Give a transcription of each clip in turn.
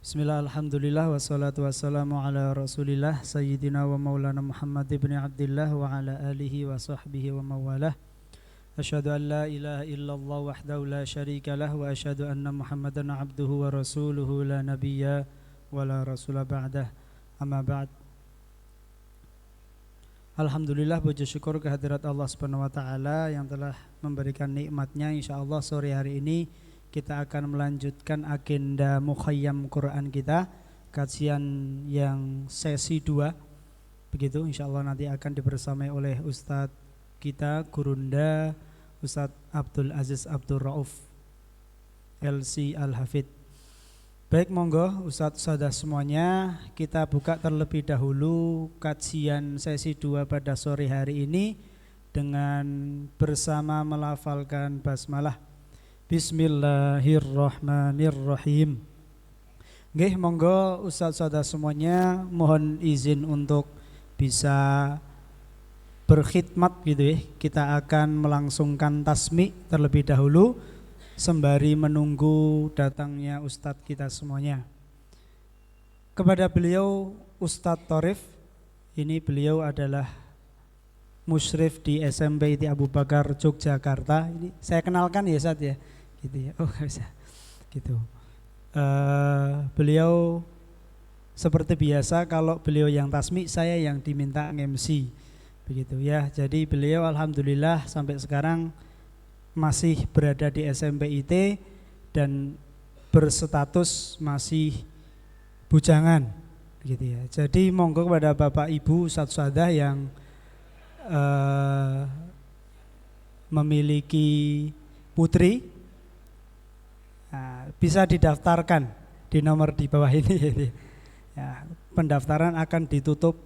Bismillah, alhamdulillah, wassalatu wassalamu ala rasulillah Sayyidina wa maulana Muhammad ibn Abdillah wa ala alihi wa sahbihi wa mawalah. Asyhadu an la ilaha illallah wahdahu la syarika lah wa asyhadu anna Muhammadan abduhu wa rasuluhu la nabiyya wa la rasula ba'dah. Amma ba'd. Alhamdulillah, puji syukur kehadirat Allah Subhanahu wa taala yang telah memberikan nikmatnya. Insyaallah sore hari ini kita akan melanjutkan agenda Mukhayyam Quran kita, kajian yang sesi 2. Begitu, insyaallah nanti akan dibersamai oleh Ustadz kita, Gurunda, Ustadz Abdul Aziz Abdul Rauf LC Al-Hafid. Baik, monggo Ustadz-ustadzah semuanya, kita buka terlebih dahulu kajian sesi 2 pada sore hari ini dengan bersama melafalkan basmalah. Bismillahirrahmanirrahim. Nggih, monggo ustaz-ustazah semuanya mohon izin untuk bisa berkhidmat gitu ya. Kita akan melangsungkan tasmi terlebih dahulu sembari menunggu datangnya ustadz kita semuanya. Kepada beliau Ustadz Thorif, ini beliau adalah musyrif di SMP ITI Abu Bakar Yogyakarta. Ini saya kenalkan ya Ustadz ya. Gitu ya. Oh, gak bisa. Gitu. Beliau seperti biasa, kalau beliau yang tasmi, saya yang diminta MC. Begitu ya. Jadi beliau alhamdulillah sampai sekarang masih berada di SMP IT dan berstatus masih bujangan. Begitu ya. Jadi monggo kepada Bapak Ibu ustadz-ustadzah yang memiliki putri, bisa didaftarkan di nomor di bawah ini. Ya, pendaftaran akan ditutup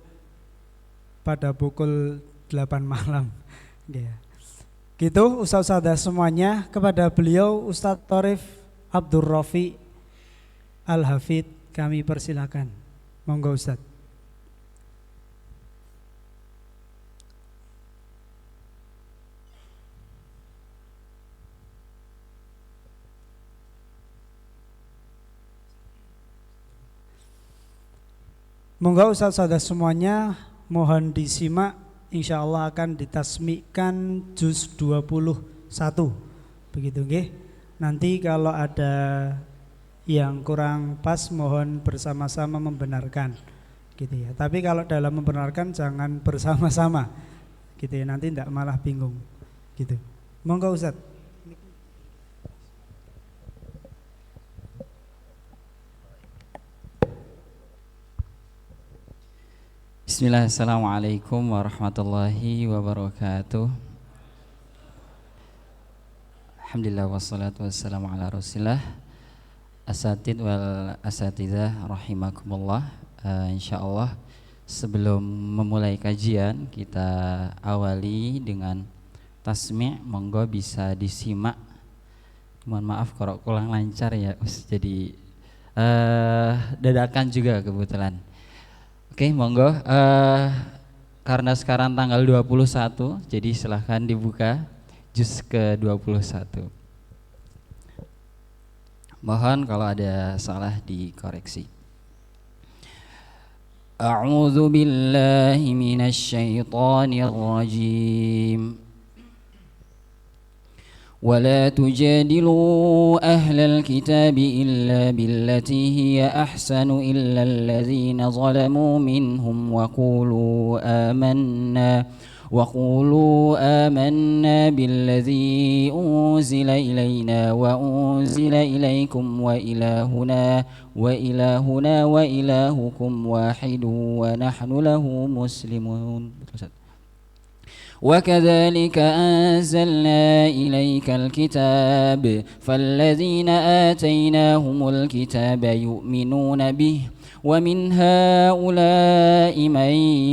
pada pukul 8 malam. Ya. Gitu ustaz-ustazah semuanya. Kepada beliau Ustadz Thorif Abdul Rafi Al-Hafid kami persilakan. Monggo Ustadz. Monggo ustaz-ustazah semuanya mohon disimak, insyaallah akan ditasmikan juz 21. Begitu nggih. Nanti kalau ada yang kurang pas mohon bersama-sama membenarkan. Gitu ya. Tapi kalau dalam membenarkan jangan bersama-sama. Gitu ya, nanti enggak malah bingung. Gitu. Monggo Ustaz. Bismillah, assalamualaikum warahmatullahi wabarakatuh. Alhamdulillah wassalatu wassalamu ala rasulillah. Asatid wal asatidah rahimakumullah. Insyaallah sebelum memulai kajian kita awali dengan tasmi'. Monggo bisa disimak. Mohon maaf kalau kurang lancar ya, jadi dadakan juga kebetulan. Oke, monggo. Karena sekarang tanggal 21, jadi silahkan dibuka juz ke-21. Mohon kalau ada salah dikoreksi. A'udzu billahi minasy syaithanir rajim. ولا تجادلوا أهل الكتاب إلا بالتي هي أحسن إلا الذين ظلموا منهم وقولوا آمنا بالذي أنزل إلينا وأنزل إليكم وإلهنا وإلهكم واحد ونحن له مسلمون. وكذلك أنزلنا إليك الكتاب فالذين آتيناهم الكتاب يؤمنون به ومن هؤلاء من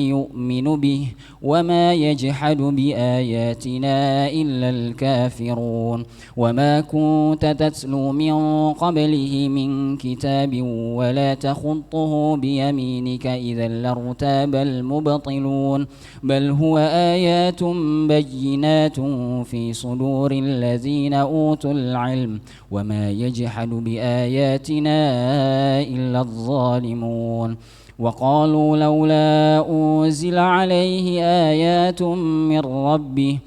يؤمن به وما يجحد بآياتنا إلا الكافرون وما كنت تتلو من قبله من كتاب ولا تخطه بيمينك إذا لارتاب المبطلون بل هو آيات بينات في صدور الذين أوتوا العلم وما يجحد بآياتنا إلا الظالمون وقالوا لولا أنزل عليه آيات من ربه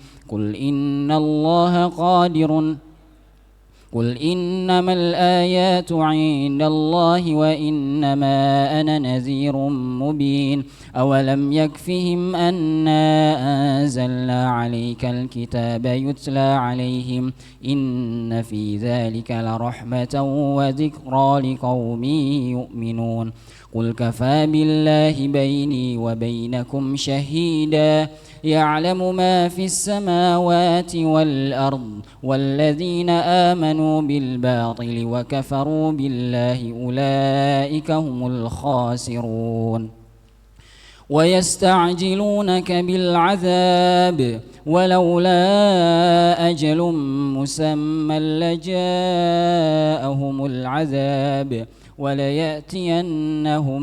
قل إنما الآيات عند الله وإنما أنا نذير مبين أولم يكفهم أنا أنزلنا عليك الكتاب يتلى عليهم إن في ذلك لرحمة وذكرى لقوم يؤمنون قل كفى بالله بيني وبينكم شهيدا يعلم ما في السماوات والأرض والذين آمنوا بالباطل وكفروا بالله أولئك هم الخاسرون ويستعجلونك بالعذاب ولولا أجل مسمى لجاءهم العذاب وليأتينهم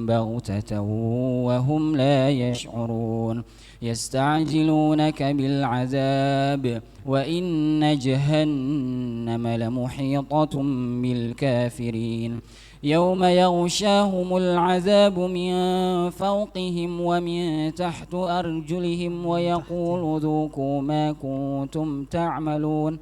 بغتة وهم لا يشعرون يستعجلونك بالعذاب وإن جهنم لمحيطة بالكافرين يوم يغشاهم العذاب من فوقهم ومن تحت أرجلهم ويقول ذوقوا ما كنتم تعملون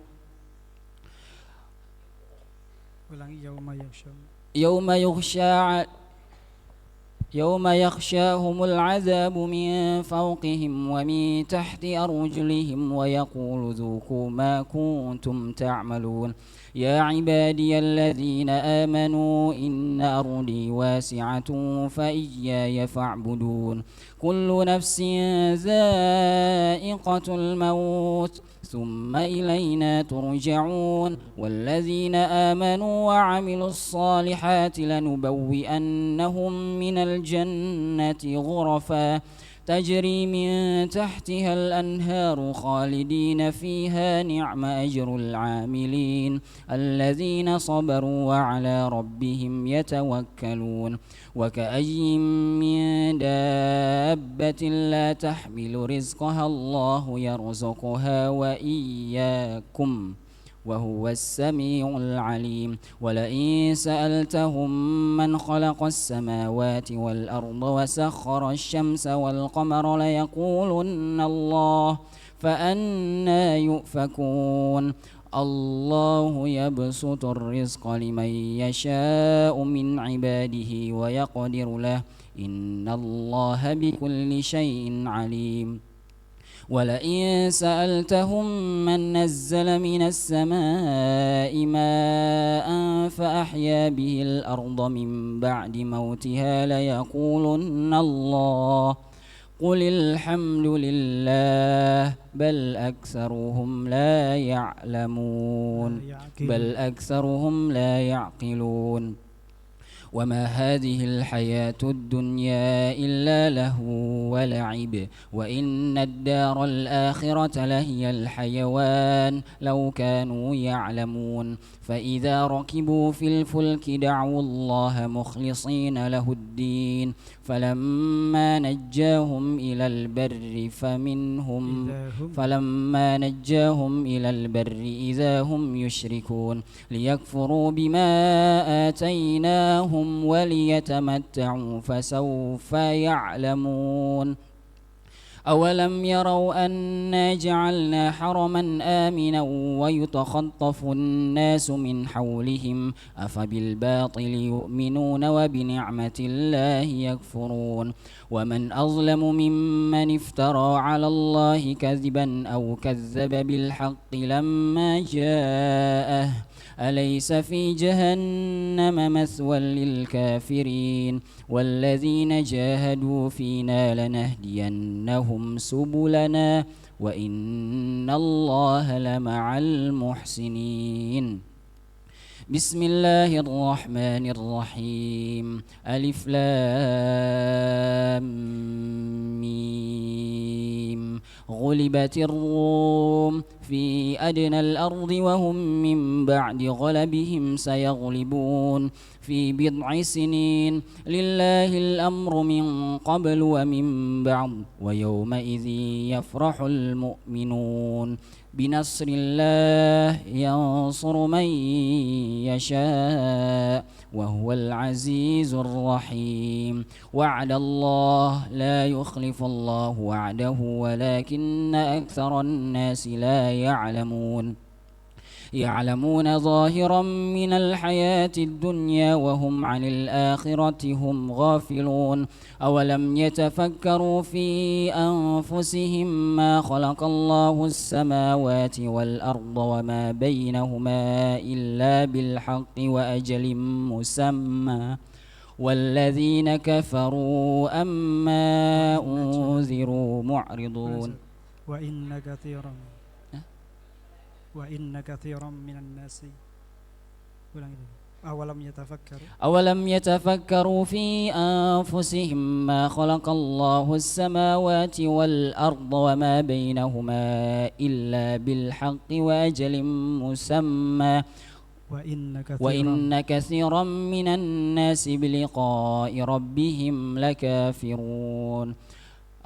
يوم يغشاهم العذاب من فوقهم ومن تحت أرجلهم ويقول ذوقوا ما كنتم تعملون يا عبادي الذين آمنوا إن أرضي واسعة فإياي فاعبدون كل نفس ذائقة الموت ثم إلينا ترجعون والذين آمنوا وعملوا الصالحات لنبوئنهم من الجنة غرفا تجري من تحتها الأنهار خالدين فيها نعم أجر العاملين الذين صبروا وعلى ربهم يتوكلون وكأي من دابة لا تحمل رزقها الله يرزقها وإياكم وهو السميع العليم ولئن سألتهم من خلق السماوات والأرض وسخر الشمس والقمر ليقولن الله فأنى يؤفكون الله يبسط الرزق لمن يشاء من عباده ويقدر له إن الله بكل شيء عليم ولئن سألتهم من نزل من السماء ماء فأحيا به الأرض من بعد موتها ليقولن الله قل الحمد لله بل أكثرهم لا يعقلون وما هذه الحياة الدنيا إلا لهو ولعب وإن الدار الآخرة لهي الحيوان لو كانوا يعلمون فإذا ركبوا في الفلك دعوا الله مخلصين له الدين فلما نجاهم إلى البر إذا هم يشركون ليكفروا بما آتيناهم وليتمتعوا فسوف يعلمون أولم يروا أنا جعلنا حرما آمنا ويتخطف الناس من حولهم أفبالباطل يؤمنون وبنعمة الله يكفرون ومن أظلم ممن افترى على الله كذبا أو كذب بالحق لما جاءه أليس في جهنم مثوى للكافرين والذين جاهدوا فينا لنهدينهم سبلنا وإن الله لمع المحسنين بسم الله الرحمن الرحيم ألف لام ميم غلبت الروم في أدنى الأرض وهم من بعد غلبهم سيغلبون في بضع سنين لله الأمر من قبل ومن بعد ويومئذ يفرح المؤمنون بنصر الله ينصر من يشاء وهو العزيز الرحيم وعد الله لا يخلف الله وعده ولكن أكثر الناس لا يعلمون ظاهرا من الحياة الدنيا وهم عن الآخرة هم غافلون أولم يتفكروا في أنفسهم ما خلق الله السماوات والأرض وما بينهما إلا بالحق وأجل مسمى والذين كفروا أما أنذروا معرضون وإن كثيرا من الناس أولم يتفكروا في أنفسهم ما خلق الله السماوات والأرض وما بينهما إلا بالحق وأجل مسمى وإن كثيرا من الناس بلقاء ربهم لكافرون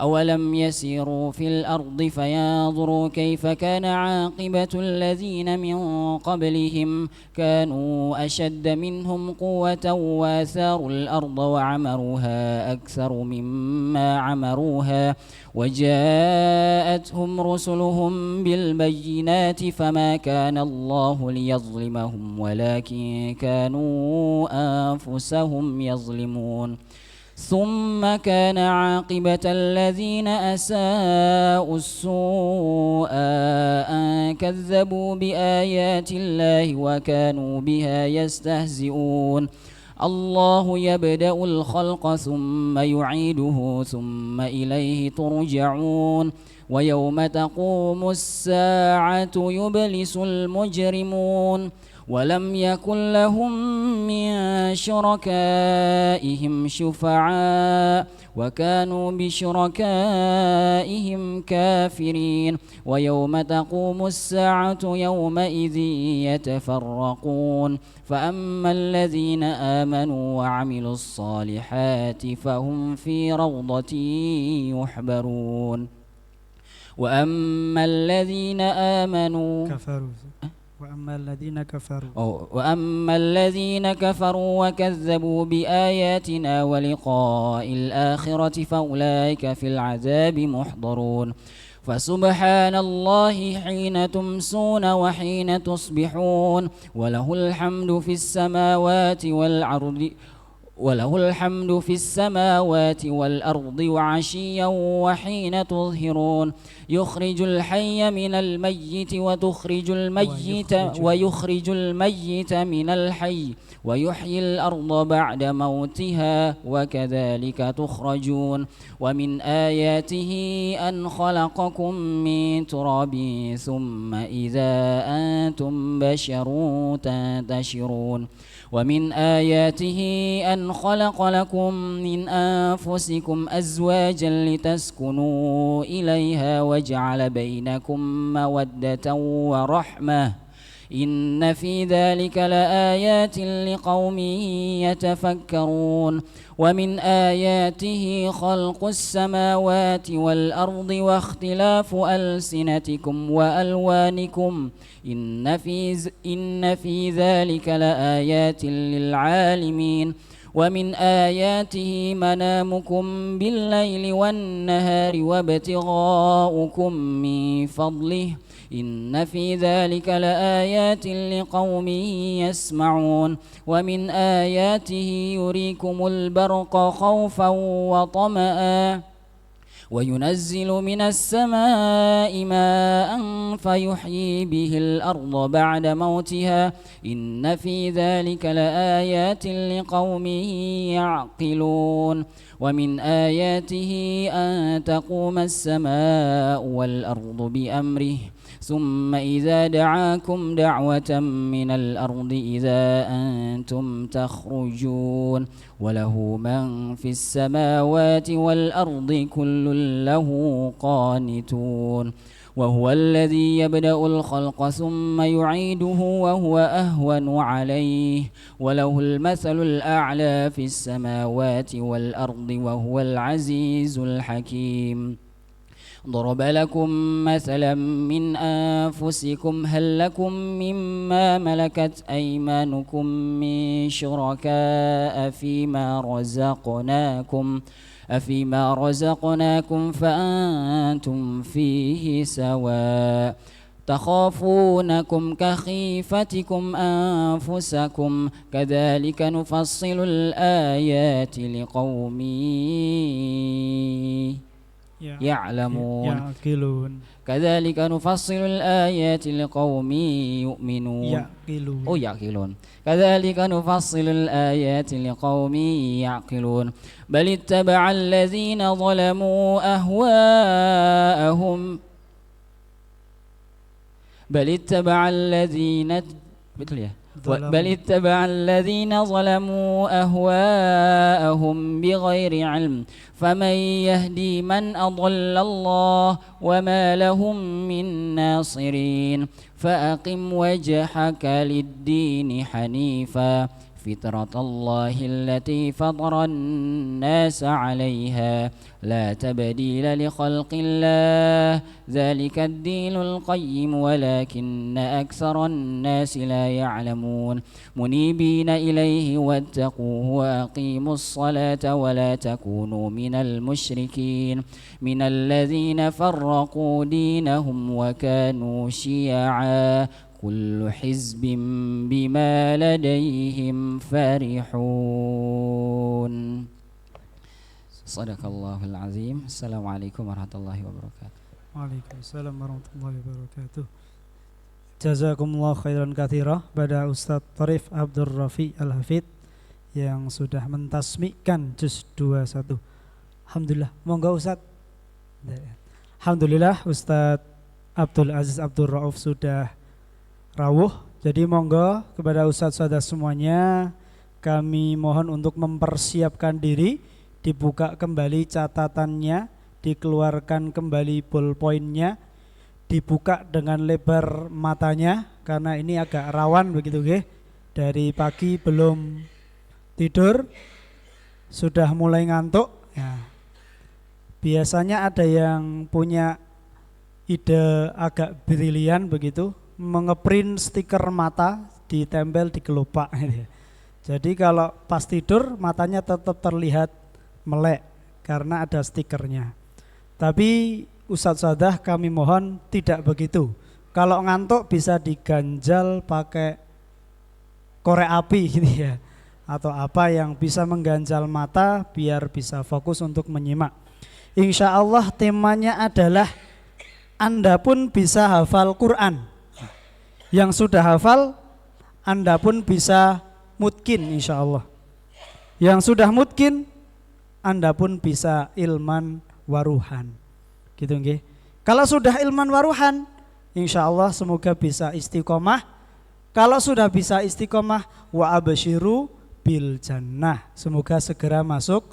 أولم يسيروا في الأرض فينظروا كيف كان عاقبة الذين من قبلهم كانوا أشد منهم قوة وآثاروا الأرض وعمروها أكثر مما عمروها وجاءتهم رسلهم بالبينات فما كان الله ليظلمهم ولكن كانوا أنفسهم يظلمون ثم كان عاقبة الذين أساءوا السوء أن كذبوا بآيات الله وكانوا بها يستهزئون الله يبدأ الخلق ثم يعيده ثم إليه ترجعون ويوم تقوم الساعة يبلس المجرمون ولم يكن لهم من شركائهم شفعاء وكانوا بشركائهم كافرين ويوم تقوم الساعة يومئذ يتفرقون فأما الذين آمنوا وعملوا الصالحات فهم في روضة يحبرون وأما الذين آمنوا وأما الذين كفروا وكذبوا بآياتنا ولقاء الآخرة فأولئك في العذاب محضرون فسبحان الله حين تمسون وحين تصبحون وله الحمد في السماوات والأرض وعشيا وحين تظهرون يخرج الحي من الميت ويخرج الميت من الحي ويحيي الأرض بعد موتها وكذلك تخرجون ومن آياته أن خلقكم من تراب ثم إذا أنتم بشر تنتشرون ومن آياته أن خلق لكم من أنفسكم أزواجا لتسكنوا إليها وجعل بينكم مودة ورحمة إن في ذلك لآيات لقوم يتفكرون ومن آياته خلق السماوات والأرض واختلاف ألسنتكم وألوانكم إن في ذلك لآيات للعالمين ومن آياته منامكم بالليل والنهار وابتغاؤكم من فضله إن في ذلك لآيات لقوم يسمعون ومن آياته يريكم البرق خوفا وطمعا وينزل من السماء ماء فيحيي به الأرض بعد موتها إن في ذلك لآيات لقوم يعقلون ومن آياته أن تقوم السماء والأرض بأمره ثم إذا دعاكم دعوة من الأرض إذا أنتم تخرجون وله من في السماوات والأرض كل له قانتون وهو الذي يبدأ الخلق ثم يعيده وهو أهون عليه وله المثل الأعلى في السماوات والأرض وهو العزيز الحكيم ضرب لكم مثلا من أنفسكم هل لكم مما ملكت أيمانكم من شركاء أفيما رزقناكم فأنتم فيه سواء تخافونكم كخيفتكم أنفسكم كذلك نفصل الآيات لقوم يعلمون كذلك نفصل الآيات لقوم يؤمنون يعقلون كذلك نفصل الآيات لقوم يعقلون بل اتبع الذين ظلموا أهواءهم بل اتبع الذين ظلموا أهواءهم بغير علم فمن يهدي من أضل الله وما لهم من ناصرين فأقم وجهك للدين حنيفا فطرة الله التي فطر الناس عليها لا تبديل لخلق الله ذلك الدين القيم ولكن أكثر الناس لا يعلمون منيبين إليه واتقوه وأقيموا الصلاة ولا تكونوا من المشركين من الذين فرقوا دينهم وكانوا شيعا كل حزب بما لديهم فرحون صدق الله العظيم السلام عليكم ورحمة الله وبركاته Waalaikumsalam warahmatullahi wabarakatuh. Jazakumullah khairan katsira pada Ustadz Tharif Abdur Rafi Al-Hafidh yang sudah mentasmikan juz 21. Alhamdulillah, monggo Ustadz. Alhamdulillah Ustadz Abdul Aziz Abdur Rauf sudah rawuh. Jadi monggo kepada Ustadz saudara semuanya kami mohon untuk mempersiapkan diri, dibuka kembali catatannya, dikeluarkan kembali ballpointnya, dibuka dengan lebar matanya karena ini agak rawan begitu nggih. Dari pagi belum tidur sudah mulai ngantuk ya. Biasanya ada yang punya ide agak brilian begitu, mengeprint stiker mata ditempel di kelopak gitu. Jadi kalau pas tidur matanya tetap terlihat melek karena ada stikernya. Tapi Ustadz Sadah kami mohon tidak begitu. Kalau ngantuk bisa diganjal pakai korek api gitu ya, atau apa yang bisa mengganjal mata biar bisa fokus untuk menyimak. Insya Allah temanya adalah Anda pun bisa hafal Quran. Yang sudah hafal Anda pun bisa mutkin insya Allah. Yang sudah mutkin Anda pun bisa ilman waruhan gitu nggih. Kalau sudah ilman waruhan insya Allah semoga bisa istiqomah. Kalau sudah bisa istiqomah wa absyiru bil jannah, semoga segera masuk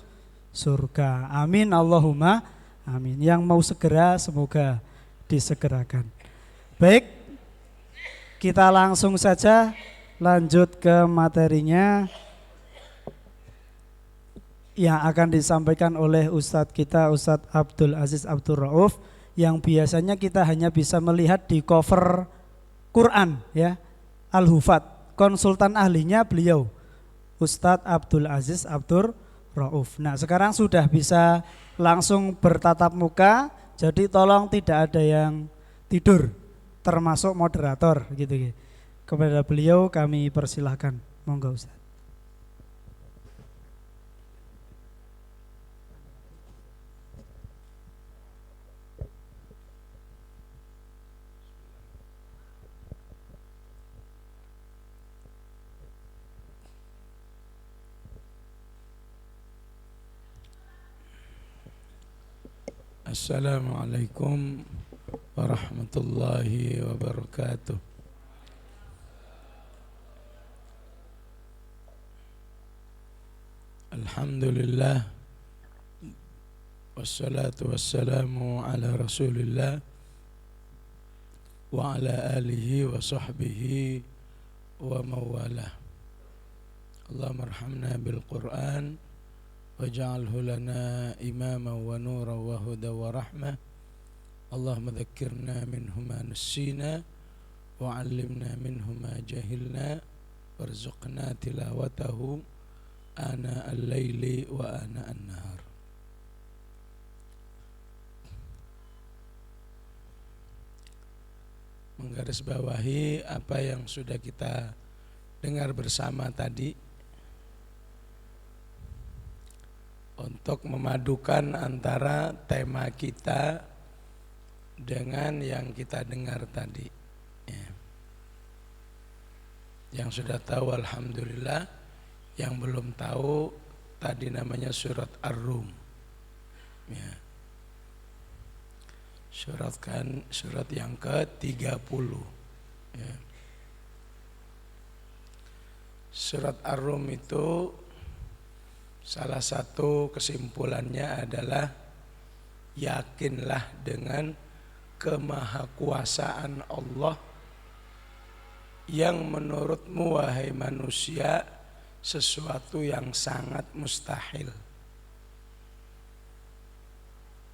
surga. Amin Allahumma amin. Yang mau segera semoga disegerakan. Baik, kita langsung saja lanjut ke materinya yang akan disampaikan oleh Ustadz kita, Ustadz Abdul Aziz Abdur Rauf, yang biasanya kita hanya bisa melihat di cover Quran ya, Al-Hufat. Konsultan ahlinya beliau Ustadz Abdul Aziz Abdur Rauf. Nah sekarang sudah bisa langsung bertatap muka, jadi tolong tidak ada yang tidur, termasuk moderator gitu. Kepada beliau kami persilahkan, monggo Ustaz. Assalamualaikum warahmatullahi wabarakatuh. Alhamdulillah, wassalatu wassalamu ala rasulillah wa ala alihi wa sahbihi wa mawalah. Allahumma arhamna bil Qur'an waj'alhu lana imama wa nura wa huda wa rahmah. Allahumma dhakkirna minhu ma nassina wa 'allimna minhu ma jahilna warzuqna tilawatahu ana al-laili wa ana an-nahar. Menggarisbawahi apa yang sudah kita dengar bersama tadi, untuk memadukan antara tema kita dengan yang kita dengar tadi ya. Yang sudah tahu alhamdulillah, yang belum tahu tadi namanya surat Ar-Rum ya. Surat yang ke-30 ya. Surat Ar-Rum itu salah satu kesimpulannya adalah yakinlah dengan kemahakuasaan Allah yang menurutmu wahai manusia sesuatu yang sangat mustahil.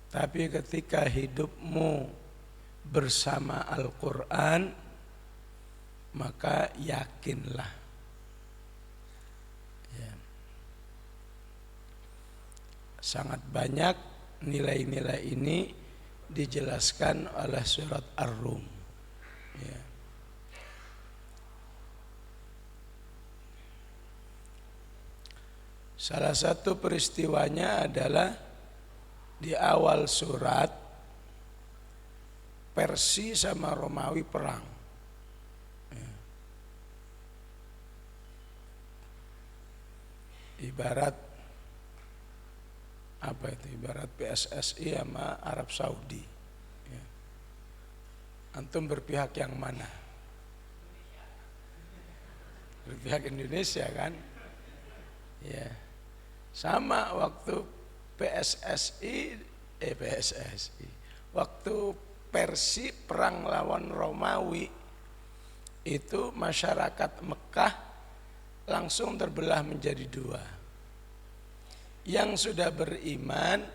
Tapi ketika hidupmu bersama Al-Quran, maka yakinlah ya. Sangat banyak nilai-nilai ini dijelaskan oleh surat Ar-Rum ya. Salah satu peristiwanya adalah di awal surat, Persia sama Romawi perang ya. Ibarat apa itu? Ibarat PSSI sama Arab Saudi ya. Antum berpihak yang mana? Berpihak Indonesia kan ya. Sama waktu PSSI waktu Persia perang lawan Romawi, itu masyarakat Mekah langsung terbelah menjadi dua. Yang sudah beriman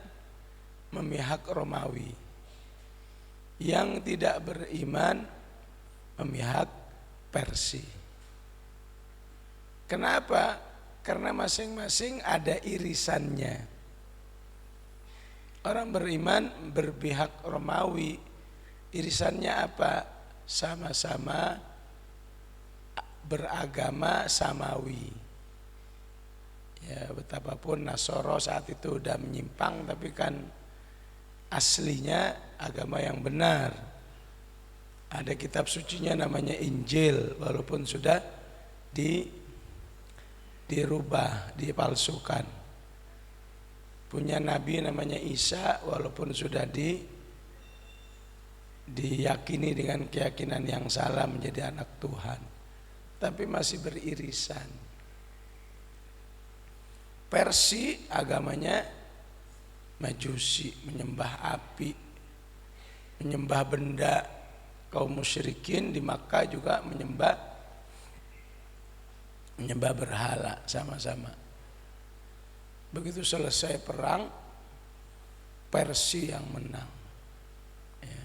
memihak Romawi, yang tidak beriman memihak Persia. Kenapa? Karena masing-masing ada irisannya. Orang beriman berpihak Romawi, irisannya apa? Sama-sama beragama samawi. Ya, betapapun Nasoro saat itu udah menyimpang, tapi kan aslinya agama yang benar. Ada kitab sucinya namanya Injil, walaupun sudah dirubah, dipalsukan. Punya nabi namanya Isa, walaupun sudah diyakini dengan keyakinan yang salah menjadi anak Tuhan, tapi masih beririsan. Persia agamanya Majusi, menyembah api, menyembah benda. Kaum musyrikin di Makkah juga menyembah berhala sama-sama. Begitu selesai perang, Persia yang menang ya.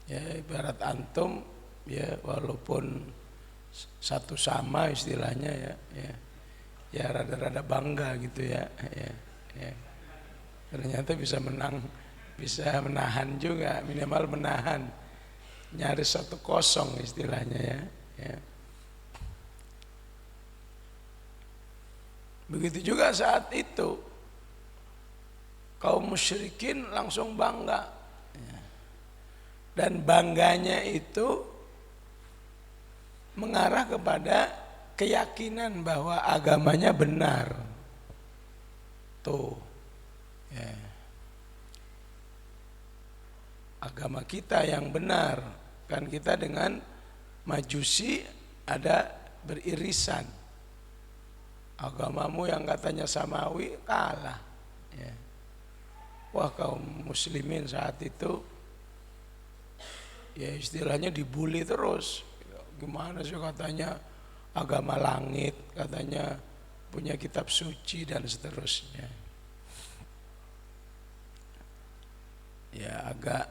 Ya ibarat antum ya, walaupun satu sama istilahnya ya rada-rada bangga gitu ya. Ternyata bisa menang, bisa menahan juga, minimal menahan, nyaris 1-0 istilahnya ya. Begitu juga saat itu kaum musyrikin langsung bangga dan bangganya itu mengarah kepada keyakinan bahwa agamanya benar tuh ya. agama kita yang benar. Kan kita dengan Majusi ada beririsan. Agamamu yang katanya samawi kalah. Ya. Wah, kaum muslimin saat itu ya istilahnya dibully terus. Gimana sih katanya agama langit, katanya punya kitab suci dan seterusnya. Ya agak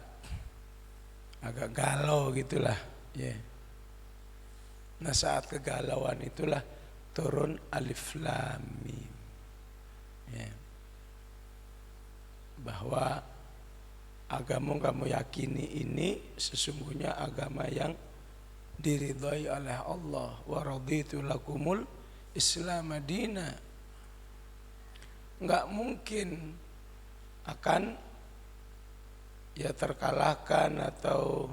galau gitulah. Ya. Nah saat kegalauan itulah turun Alif Lam Mim. Ya. Bahwa agama kamu yakini ini sesungguhnya agama yang diridhai oleh Allah. Wa raditu lakumul Islam madina. Enggak mungkin akan ya terkalahkan atau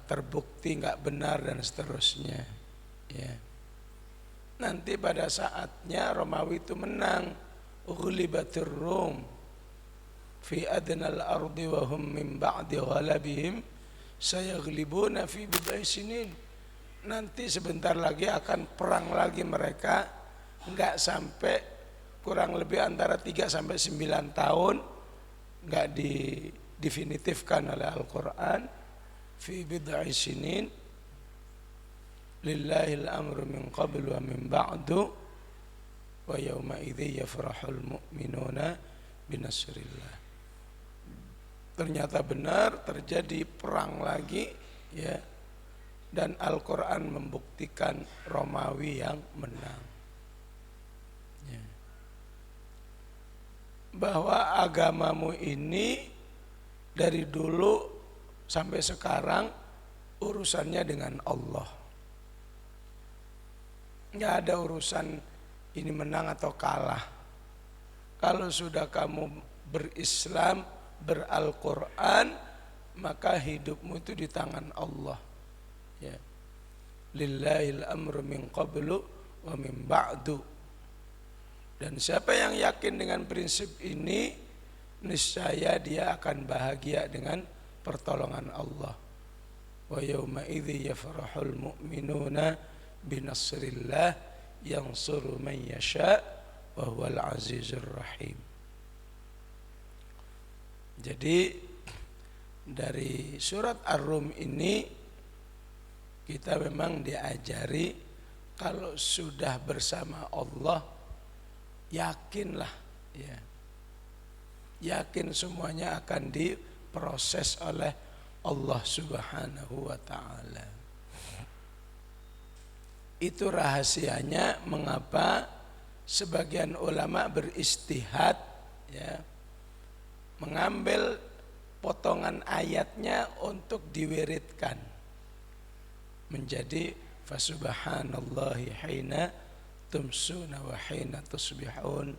terbukti enggak benar dan seterusnya. Ya. Nanti pada saatnya Romawi itu menang. Ughlibatir Rum fi adnal ardi wa hum min ba'di ghalabihim sayaghlibuna fi bid'ai sinin. Nanti sebentar lagi akan perang lagi mereka, enggak sampai kurang lebih antara 3 sampai 9 tahun, enggak didefinitifkan oleh Al-Qur'an. Fi bid'ai sinin lillahil amru min qablu wa min ba'du wa yawma idzi yafrahul mu'minuna binasrillah. Ternyata benar terjadi perang lagi ya, dan Al-Quran membuktikan Romawi yang menang ya. Bahwa agamamu ini dari dulu sampai sekarang urusannya dengan Allah. Nggak ada urusan ini menang atau kalah. Kalau sudah kamu berislam, beral-Quran, maka hidupmu itu di tangan Allah. Ya. Lillahil amru min qablu wa min ba'du. Dan siapa yang yakin dengan prinsip ini, niscaya dia akan bahagia dengan pertolongan Allah. Wa yawma idzi yafrahul mu'minuna binasrillah yansuru man yasha wa huwal azizur rahim. Jadi dari surat Ar-Rum ini kita memang diajari kalau sudah bersama Allah yakinlah ya. Yakin semuanya akan diproses oleh Allah Subhanahu wa taala. Itu rahasianya mengapa sebagian ulama beristihad ya, mengambil potongan ayatnya untuk diwiridkan menjadi fasubhanallahi hina tumsuna wa hina tusbihun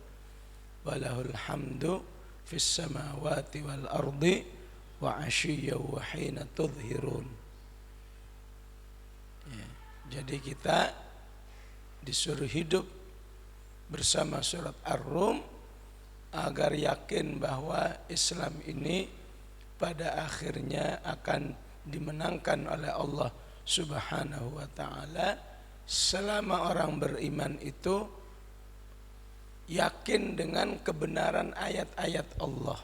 walahul hamdu fis samawati wal ardi wa asyiyya wa hina tudhirun ya. Jadi kita disuruh hidup bersama surat Ar-Rum agar yakin bahwa Islam ini pada akhirnya akan dimenangkan oleh Allah Subhanahu wa taala selama orang beriman itu yakin dengan kebenaran ayat-ayat Allah.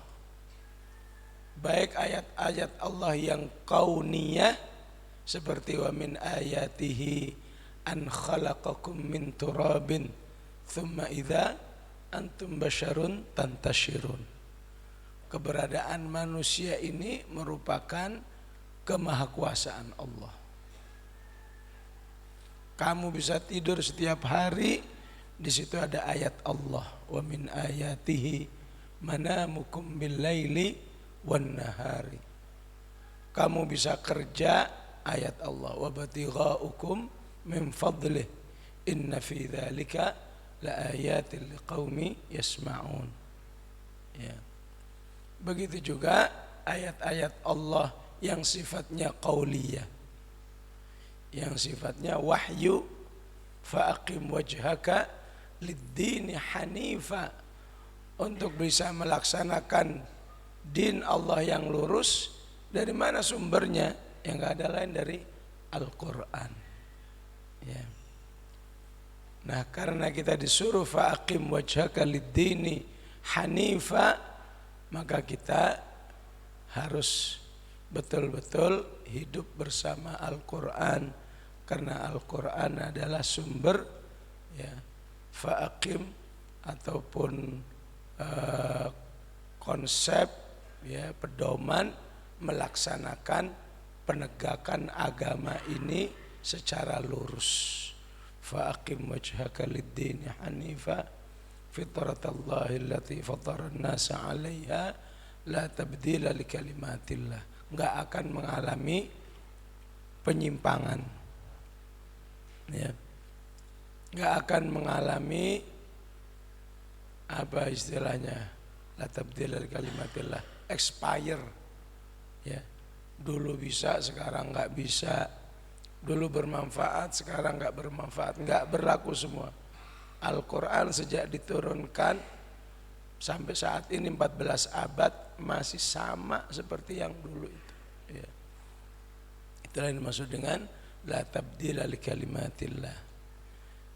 Baik ayat-ayat Allah yang kauniyah seperti wa min ayatihi an khalaqakum min turabin thumma idza antum basyarun tantashirun. Keberadaan manusia ini merupakan kemahakuasaan Allah. Kamu bisa tidur setiap hari, di situ ada ayat Allah. Wa min ayatihi manamukum bil laili wan nahari. Kamu bisa kerja, ayat Allah. Wa batighaukum min fadlih. Inna fi dzalika la ayatil liqaumi yasma'un. Ya. Begitu juga ayat-ayat Allah yang sifatnya qauliyah, yang sifatnya wahyu. Fa'aqim wajhaka lid-dini hanifa, untuk bisa melaksanakan din Allah yang lurus dari mana sumbernya? Yang nggak ada lain dari Al-Quran. Ya. Nah, karena kita disuruh fa'aqim wajhaka lid-dini hanifa, maka kita harus betul-betul hidup bersama Al-Quran, karena Al-Quran adalah sumber ya, fa'aqim ataupun konsep ya, pedoman melaksanakan penegakan agama ini secara lurus. Fa'aqim wajhaka lid-dini hanifa fitratallahi allati fatara an-nasa 'alaiha la tabdila li kalimatillah. Enggak akan mengalami penyimpangan. Ya. Enggak akan mengalami apa istilahnya? La tabdila li kalimatillah, expire. Ya. Dulu bisa, sekarang enggak bisa. Dulu bermanfaat, sekarang enggak bermanfaat, enggak berlaku semua. Al-Quran sejak diturunkan sampai saat ini 14 abad masih sama seperti yang dulu itu. Ya. Itulah yang dimaksud dengan la tabdila li kalimatillah.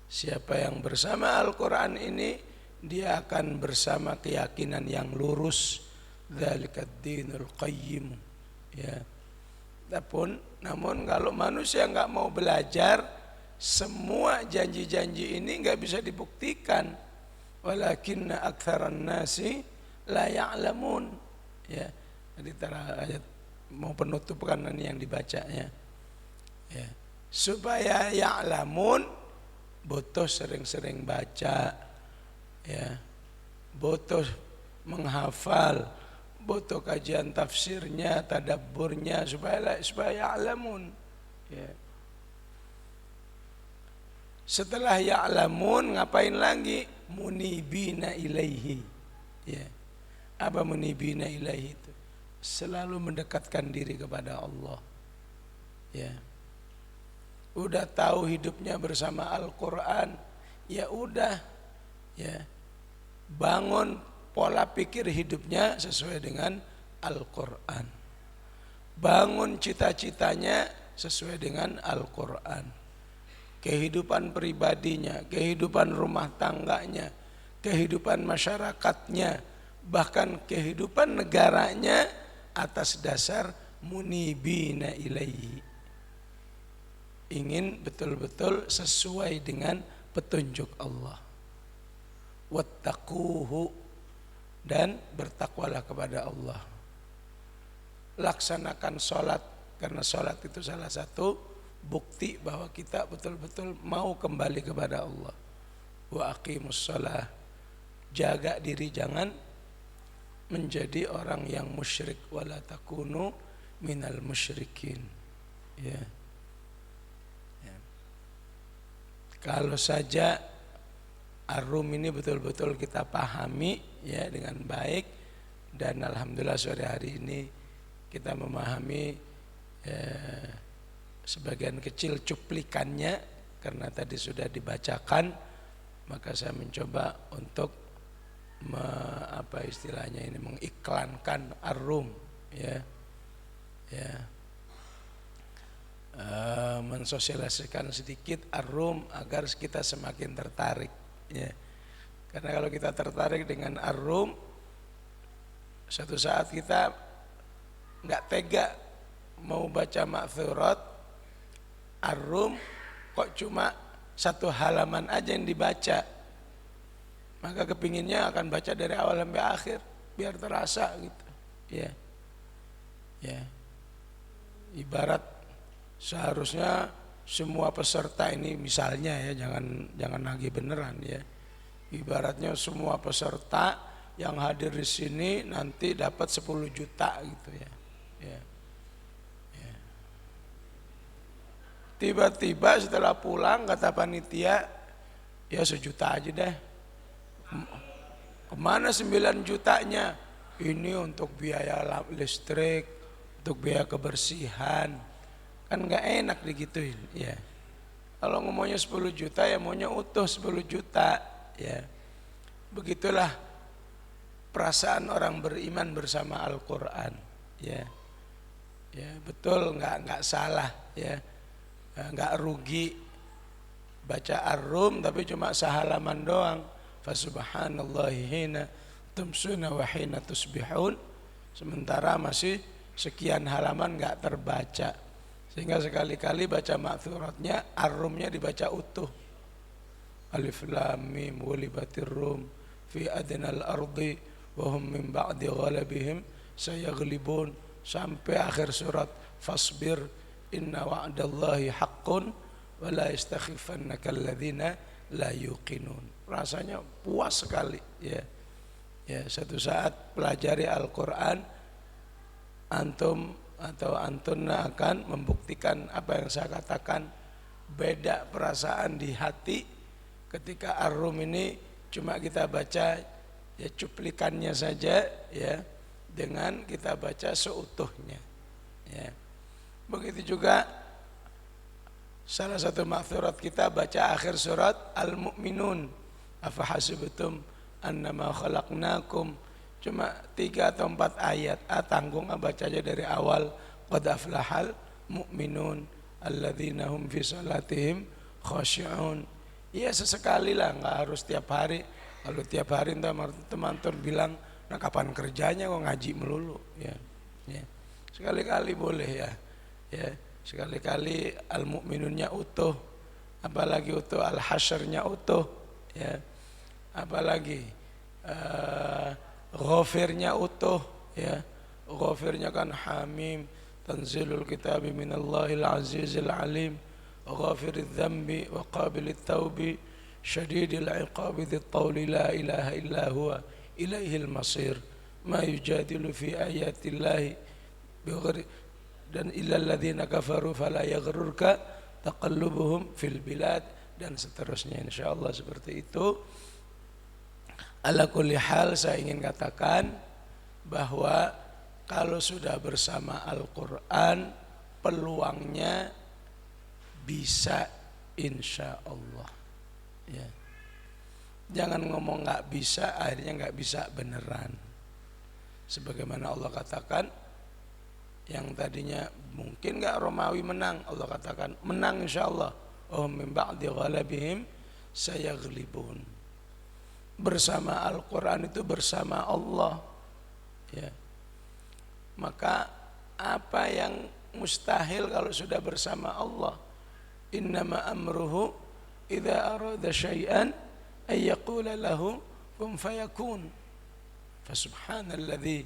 Siapa yang bersama Al-Quran ini, dia akan bersama keyakinan yang lurus. Dzalikad dinul qayyim. Ya. Namun kalau manusia enggak mau belajar, semua janji-janji ini enggak bisa dibuktikan. Walakinna aktsaran nasi la ya'lamun. Ya. Jadi ayat mau penutup kan yang dibacanya. Ya. Supaya ya'lamun, butuh sering-sering baca. Ya. Butuh menghafal, butuh kajian tafsirnya, tadabburnya supaya ya'lamun. Ya. Setelah ya'lamun ngapain lagi? Munibina ilaihi. Ya. Apa munibina ilaihi itu? Selalu mendekatkan diri kepada Allah. Ya. Udah tahu hidupnya bersama Al-Quran, ya udah. Ya. Bangun pola pikir hidupnya sesuai dengan Al-Quran. Bangun cita-citanya sesuai dengan Al-Quran. Kehidupan pribadinya, kehidupan rumah tangganya, kehidupan masyarakatnya, bahkan kehidupan negaranya atas dasar munibina ilaihi. Ingin betul-betul sesuai dengan petunjuk Allah. Wattaquhu, dan bertakwalah kepada Allah. Laksanakan sholat, karena sholat itu salah satu bukti bahwa kita betul-betul mau kembali kepada Allah. Wa aqimus shalah, jaga diri jangan menjadi orang yang musyrik, wala takunu minal musyrikin. Ya. Ya. Kalau saja Ar-Rum ini betul-betul kita pahami ya dengan baik, dan alhamdulillah sore hari ini kita memahami sebagian kecil cuplikannya karena tadi sudah dibacakan, maka saya mencoba untuk mengiklankan Ar-Rum ya. Ya. Mensosialisasikan sedikit Ar-Rum agar kita semakin tertarik ya. Karena kalau kita tertarik dengan Ar-Rum, suatu saat kita enggak tega mau baca Ma'thurat Ar-Rum, kok cuma satu halaman aja yang dibaca. Maka kepinginnya akan baca dari awal sampai akhir biar terasa gitu. Ya. Ya. Ibarat seharusnya semua peserta ini misalnya ya, jangan lagi beneran ya. Ibaratnya semua peserta yang hadir di sini nanti dapat 10 juta gitu ya. Ya. Tiba-tiba setelah pulang kata panitia, ya 1 juta aja deh. Kemana 9 jutanya? Ini untuk biaya listrik, untuk biaya kebersihan. Kan gak enak digituin ya. Kalau ngomongnya 10 juta ya maunya utuh 10 juta ya. Begitulah perasaan orang beriman bersama Al-Quran. Ya, ya betul, nggak salah, ya, nggak rugi baca Ar-Rum tapi cuma sehalaman doang. Fasubhanallahi hina tumsuna wa hina tusbihun. Sementara masih sekian halaman nggak terbaca. Sehingga sekali-kali baca ma'thuratnya, Ar-Rumnya dibaca utuh. Alif lam mim ghulibatir rum fi adnal ardi wa hum min ba'di ghalabihim sayaghlibun sampai akhir surat fasbir inna wa'dallahi haqqun wa la yastakhifannaka alladhina la yuqinun. Rasanya puas sekali, ya. Ya, satu saat pelajari Al-Qur'an, antum atau antunna akan membuktikan apa yang saya katakan. Beda perasaan di hati ketika Ar-Rum ini cuma kita baca ya cuplikannya saja, ya, dengan kita baca seutuhnya, ya. Begitu juga salah satu ma'thurat kita baca akhir surat Al-Mu'minun, afahasibtum annama khalaqnakum, cuma 3 atau 4 ayat. Tanggung baca aja dari awal. Qad aflahal mu'minun alladzina hum fi salatihim khashi'un. Ya sesekali lah, nggak harus tiap hari. Kalau tiap hari teman-teman bilang, nah kapan kerjanya kok ngaji melulu, ya. Ya. Sekali-kali boleh, ya. Ya, sekali-kali Al-Mu'minunnya utuh, apalagi utuh Al-Hasyrnya utuh, ya. Apalagi Ghafirnya utuh, ya. Ghafirnya kan Hamim, tanzilul kitabi minallahil azizil alim, ghafiriz dzambi wa qabilit taubi, syadidil iqabi dzit tauli la ilaha illa huwa ilaihil masir, ma yujadilu fi ayatillahi bighairi dan illal ladzina kafaru fala yaghrurka taqallubuhum fil bilad, dan seterusnya. Insyaallah seperti itu. Ala kulli hal, saya ingin katakan bahwa kalau sudah bersama Al-Quran, peluangnya bisa insya Allah, ya. Jangan ngomong nggak bisa, akhirnya nggak bisa beneran. Sebagaimana Allah katakan, yang tadinya mungkin nggak Romawi menang, Allah katakan menang insya Allah. Oh min ba'di ghalabihim sayaghlibun. Bersama Al-Quran itu bersama Allah, ya. Maka apa yang mustahil kalau sudah bersama Allah? Innama amruhu idza arada syai'an ay yaqula lahu kun fayakun. Fasubhanalladzi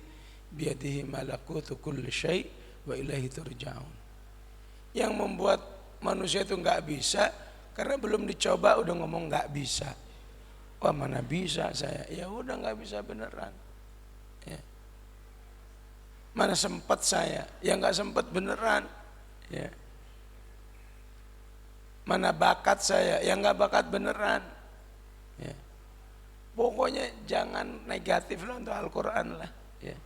biyadihi malakutu kulli syai' wa ilaihi turja'un. Yang membuat manusia itu enggak bisa karena belum dicoba udah ngomong enggak bisa. Wah, mana bisa saya? Ya udah nggak bisa beneran. Ya. Mana sempat saya? Ya nggak sempat beneran. Ya. Mana bakat saya? Ya nggak bakat beneran. Ya. Pokoknya jangan negatif lah untuk Al-Quran lah. Ya.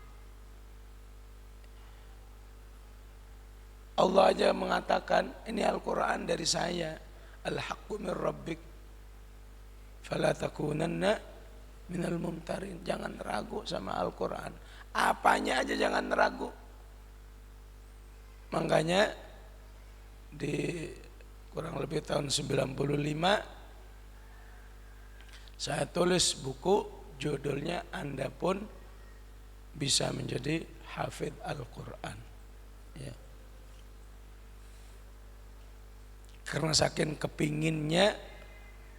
Allah aja mengatakan ini Al-Quran dari saya. Al-haqqu min rabbik. Fala takunanna minal mumtarin. Jangan ragu sama Al-Quran. Apanya aja jangan ragu. Makanya di kurang lebih tahun 95 saya tulis buku judulnya Anda Pun Bisa Menjadi Hafidz Al-Quran, ya. Karena saking kepinginnya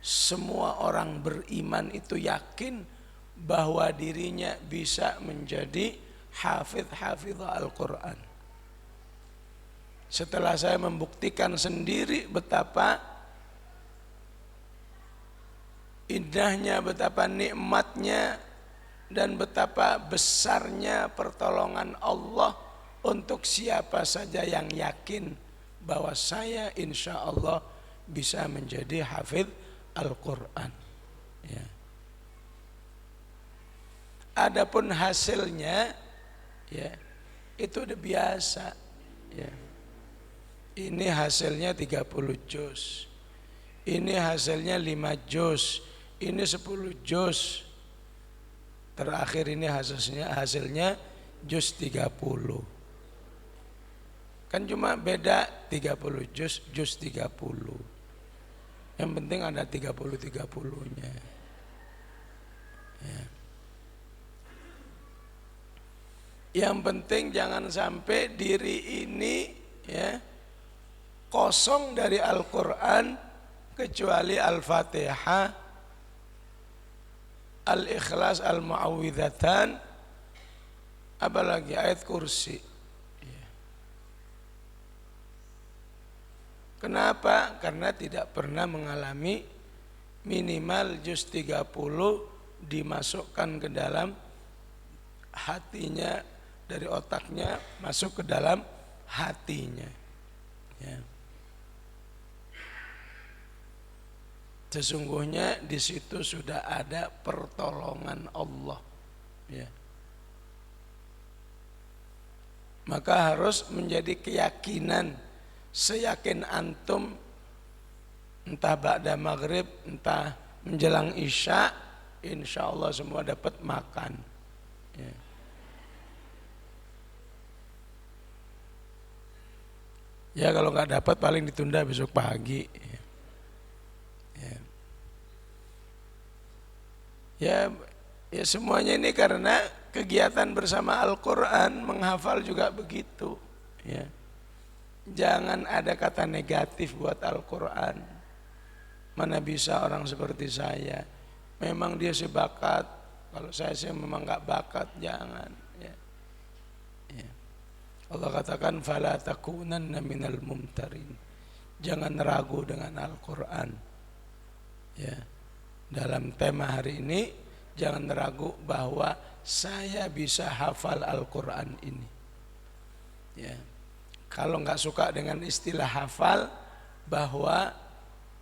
semua orang beriman itu yakin bahwa dirinya bisa menjadi hafidh-hafidh Al-Quran. Setelah saya membuktikan sendiri betapa indahnya, betapa nikmatnya, dan betapa besarnya pertolongan Allah untuk siapa saja yang yakin bahwa saya insya Allah bisa menjadi hafidh Al-Quran, ya. Adapun hasilnya, ya, itu udah biasa, ya. Ini hasilnya 30 juz, ini hasilnya 5 juz, ini 10 juz, Terakhir ini hasilnya juz 30. Kan cuma beda 30 juz 30. Yang penting ada 30-30-nya. Ya. Yang penting jangan sampai diri ini ya kosong dari Al-Quran kecuali Al-Fatihah, Al-Ikhlas, Al-Mu'awwidhatan, apalagi ayat kursi. Ya. Kenapa? Karena tidak pernah mengalami minimal juz 30 dimasukkan ke dalam hatinya, dari otaknya masuk ke dalam hatinya. Ya. Sesungguhnya di situ sudah ada pertolongan Allah. Ya. Maka harus menjadi keyakinan, seyakin antum, entah ba'da maghrib, entah menjelang isya, insya Allah semua dapat makan. Ya. Ya kalau nggak dapat paling ditunda besok pagi. Ya semuanya ini karena kegiatan bersama Al-Quran, menghafal juga begitu. Ya. Jangan ada kata negatif buat Al-Quran. Mana bisa orang seperti saya, memang dia sebakat, kalau saya sih memang nggak bakat, jangan. Ya. Ya. Allah katakan fala takunanna minal mumtarin. Jangan ragu dengan Al-Quran. Ya. Dalam tema hari ini jangan ragu bahwa saya bisa hafal Al-Quran ini. Ya. Kalau nggak suka dengan istilah hafal, bahwa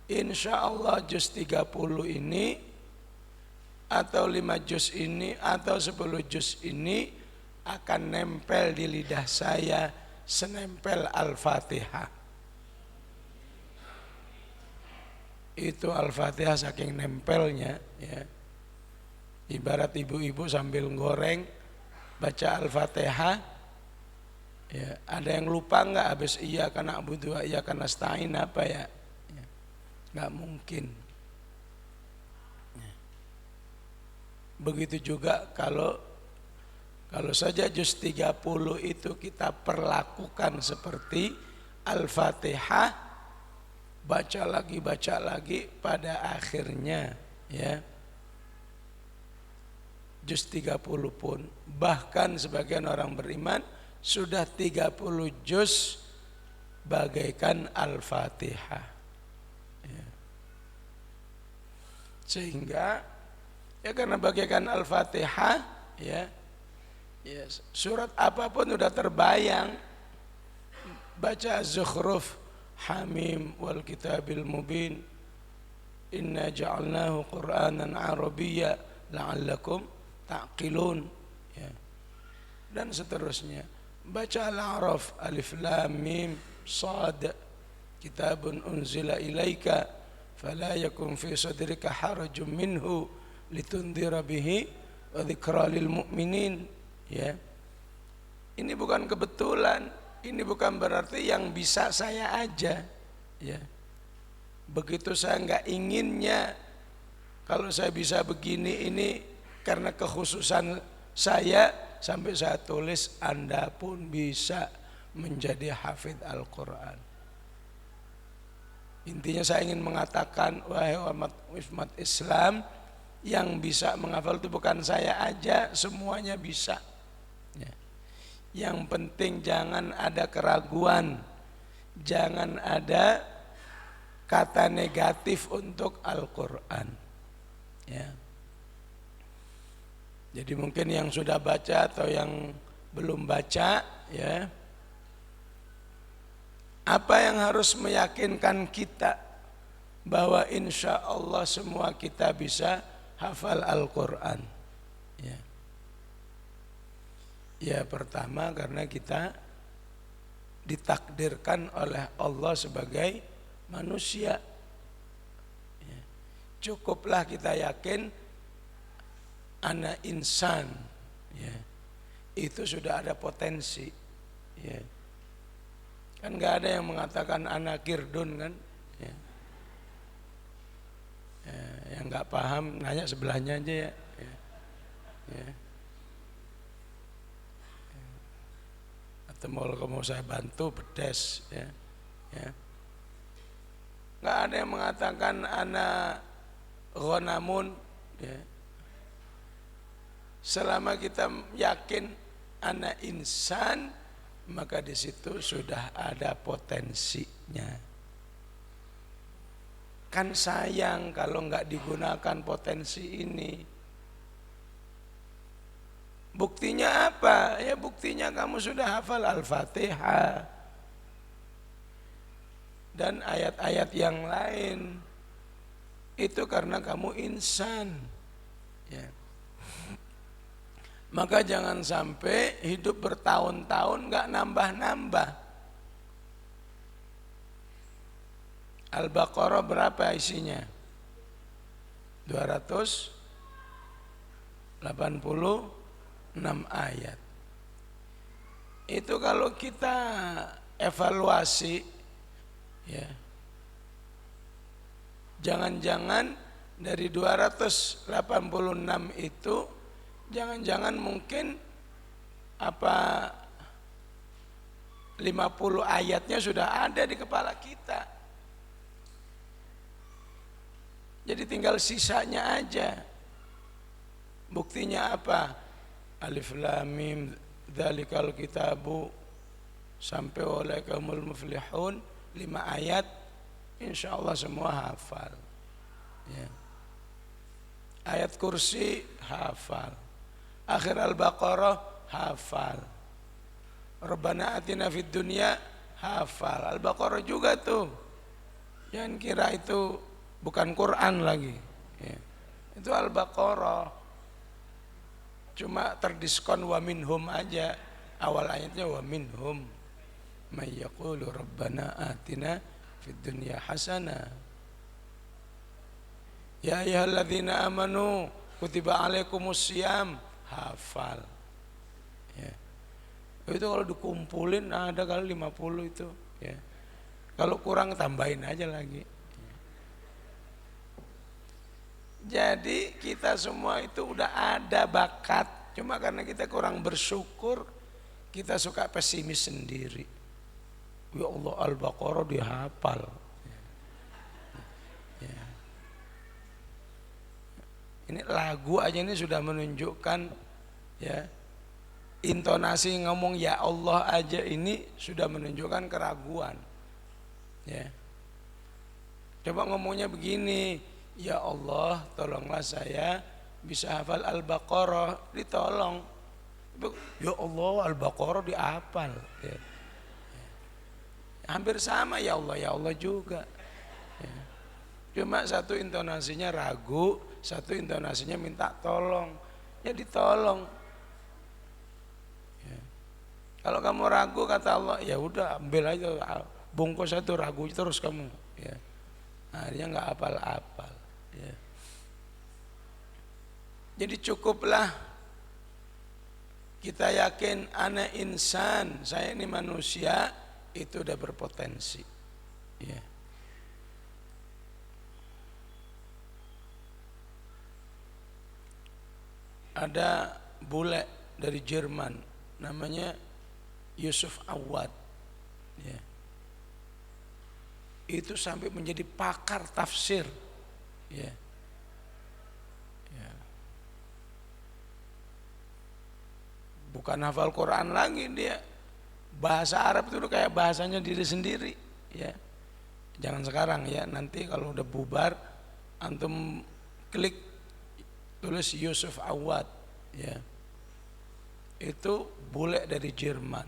insya Allah juz 30 ini atau 5 juz ini atau 10 juz ini akan nempel di lidah saya senempel Al-Fatihah. Itu Al-Fatihah saking nempelnya, ya. Ibarat ibu-ibu sambil goreng baca Al-Fatihah, ya. Ada yang lupa nggak habis iya karena na'budu wa iyyaka nasta'in apa ya? Nggak mungkin. Ya. Begitu juga kalau saja juz 30 itu kita perlakukan seperti Al-Fatihah, baca lagi pada akhirnya ya juz 30 pun, bahkan sebagian orang beriman sudah 30 juz bagaikan Al-Fatihah ya. Sehingga ya karena bagaikan Al-Fatihah ya, surat apapun udah terbayang. Baca Az-Zukhruf, Hamim wal kitabil mubin, inna ja'alnahu qur'anan arabiyya la'allakum ta'qilun ya. Dan seterusnya. Baca Al-A'raf, alif lam mim sad, kitabun unzila ilaika fala yakun fi sadrika harajun minhu litundhira bihi wa dzikra lil mu'minin ya. Ini bukan kebetulan. Ini bukan berarti yang bisa saya aja, ya. Begitu saya nggak inginnya, kalau saya bisa begini ini karena kekhususan saya, sampai saya tulis Anda pun bisa menjadi hafidz Al-Quran. Intinya saya ingin mengatakan, wahai umat Islam, yang bisa menghafal itu bukan saya aja, semuanya bisa. Ya. Yang penting jangan ada keraguan, jangan ada kata negatif untuk Al-Quran. Ya. Jadi mungkin yang sudah baca atau yang belum baca, ya, apa yang harus meyakinkan kita bahwa insya Allah semua kita bisa hafal Al-Quran. Ya. Ya pertama karena kita ditakdirkan oleh Allah sebagai manusia. Ya. Cukuplah kita yakin ana insan, ya, itu sudah ada potensi, ya. Kan nggak ada yang mengatakan ana kirdun kan, ya. Ya, yang nggak paham nanya sebelahnya aja ya. Ya. Atau mau saya bantu pedes, ya. Ya. Nggak ada yang mengatakan ana ghanamun, ya. Selama kita yakin ana insan, maka di situ sudah ada potensinya. Kan sayang kalau nggak digunakan potensi ini. Buktinya apa? Ya buktinya kamu sudah hafal Al-Fatihah dan ayat-ayat yang lain. Itu karena kamu insan, ya. Maka jangan sampai hidup bertahun-tahun nggak nambah-nambah. Al-Baqarah berapa isinya? 286 ayat. Itu kalau kita evaluasi, ya, jangan-jangan dari 286 itu jangan-jangan mungkin 50 ayatnya sudah ada di kepala kita. Jadi tinggal sisanya aja. Buktinya apa? Alif Lam Mim dzalikal kitabu sampai walaikumul muflihun 5 ayat, insyaallah semua hafal, ya. Ayat kursi hafal, akhir Al-Baqarah hafal, Rabbana atina fid dunya hafal. Al-Baqarah juga tuh. Jangan kira itu bukan Quran lagi, ya. Itu Al-Baqarah, cuma terdiskon wa minhum aja. Awal ayatnya wa minhum may yaqulu rabbana atina fid dunya hasanah ya ayyuhalladzina amanu kutiba alaikumus syiyam, hafal, ya. Itu kalau dikumpulin ada kali 50 itu, ya. Kalau kurang tambahin aja lagi. Jadi kita semua itu udah ada bakat, cuma karena kita kurang bersyukur, kita suka pesimis sendiri. Ya Allah, Al-Baqarah dihafal. Ya. Ini lagu aja ini sudah menunjukkan, ya, intonasi ngomong ya Allah aja ini sudah menunjukkan keraguan, ya. Coba ngomongnya begini, ya Allah tolonglah saya bisa hafal Al-Baqarah, ditolong. Ya Allah Al-Baqarah dihafal, ya. Hampir sama, ya Allah juga, ya. Cuma satu intonasinya ragu, satu intonasinya minta tolong, ya ditolong, ya. Kalau kamu ragu kata Allah, ya udah ambil aja bungkus satu, ragu terus kamu, ya. Akhirnya nggak hafal-hafal, ya. Jadi cukuplah kita yakin ana insan, saya ini manusia, itu udah berpotensi, ya. Ada bule dari Jerman namanya Yusuf Awad, ya. Itu sampai menjadi pakar tafsir, ya. Ya. Bukan hafal Quran lagi dia, bahasa Arab itu kayak bahasanya diri sendiri, ya. Jangan sekarang ya, nanti kalau udah bubar antum klik tulis Yusuf Awad, ya. Itu bule dari Jerman,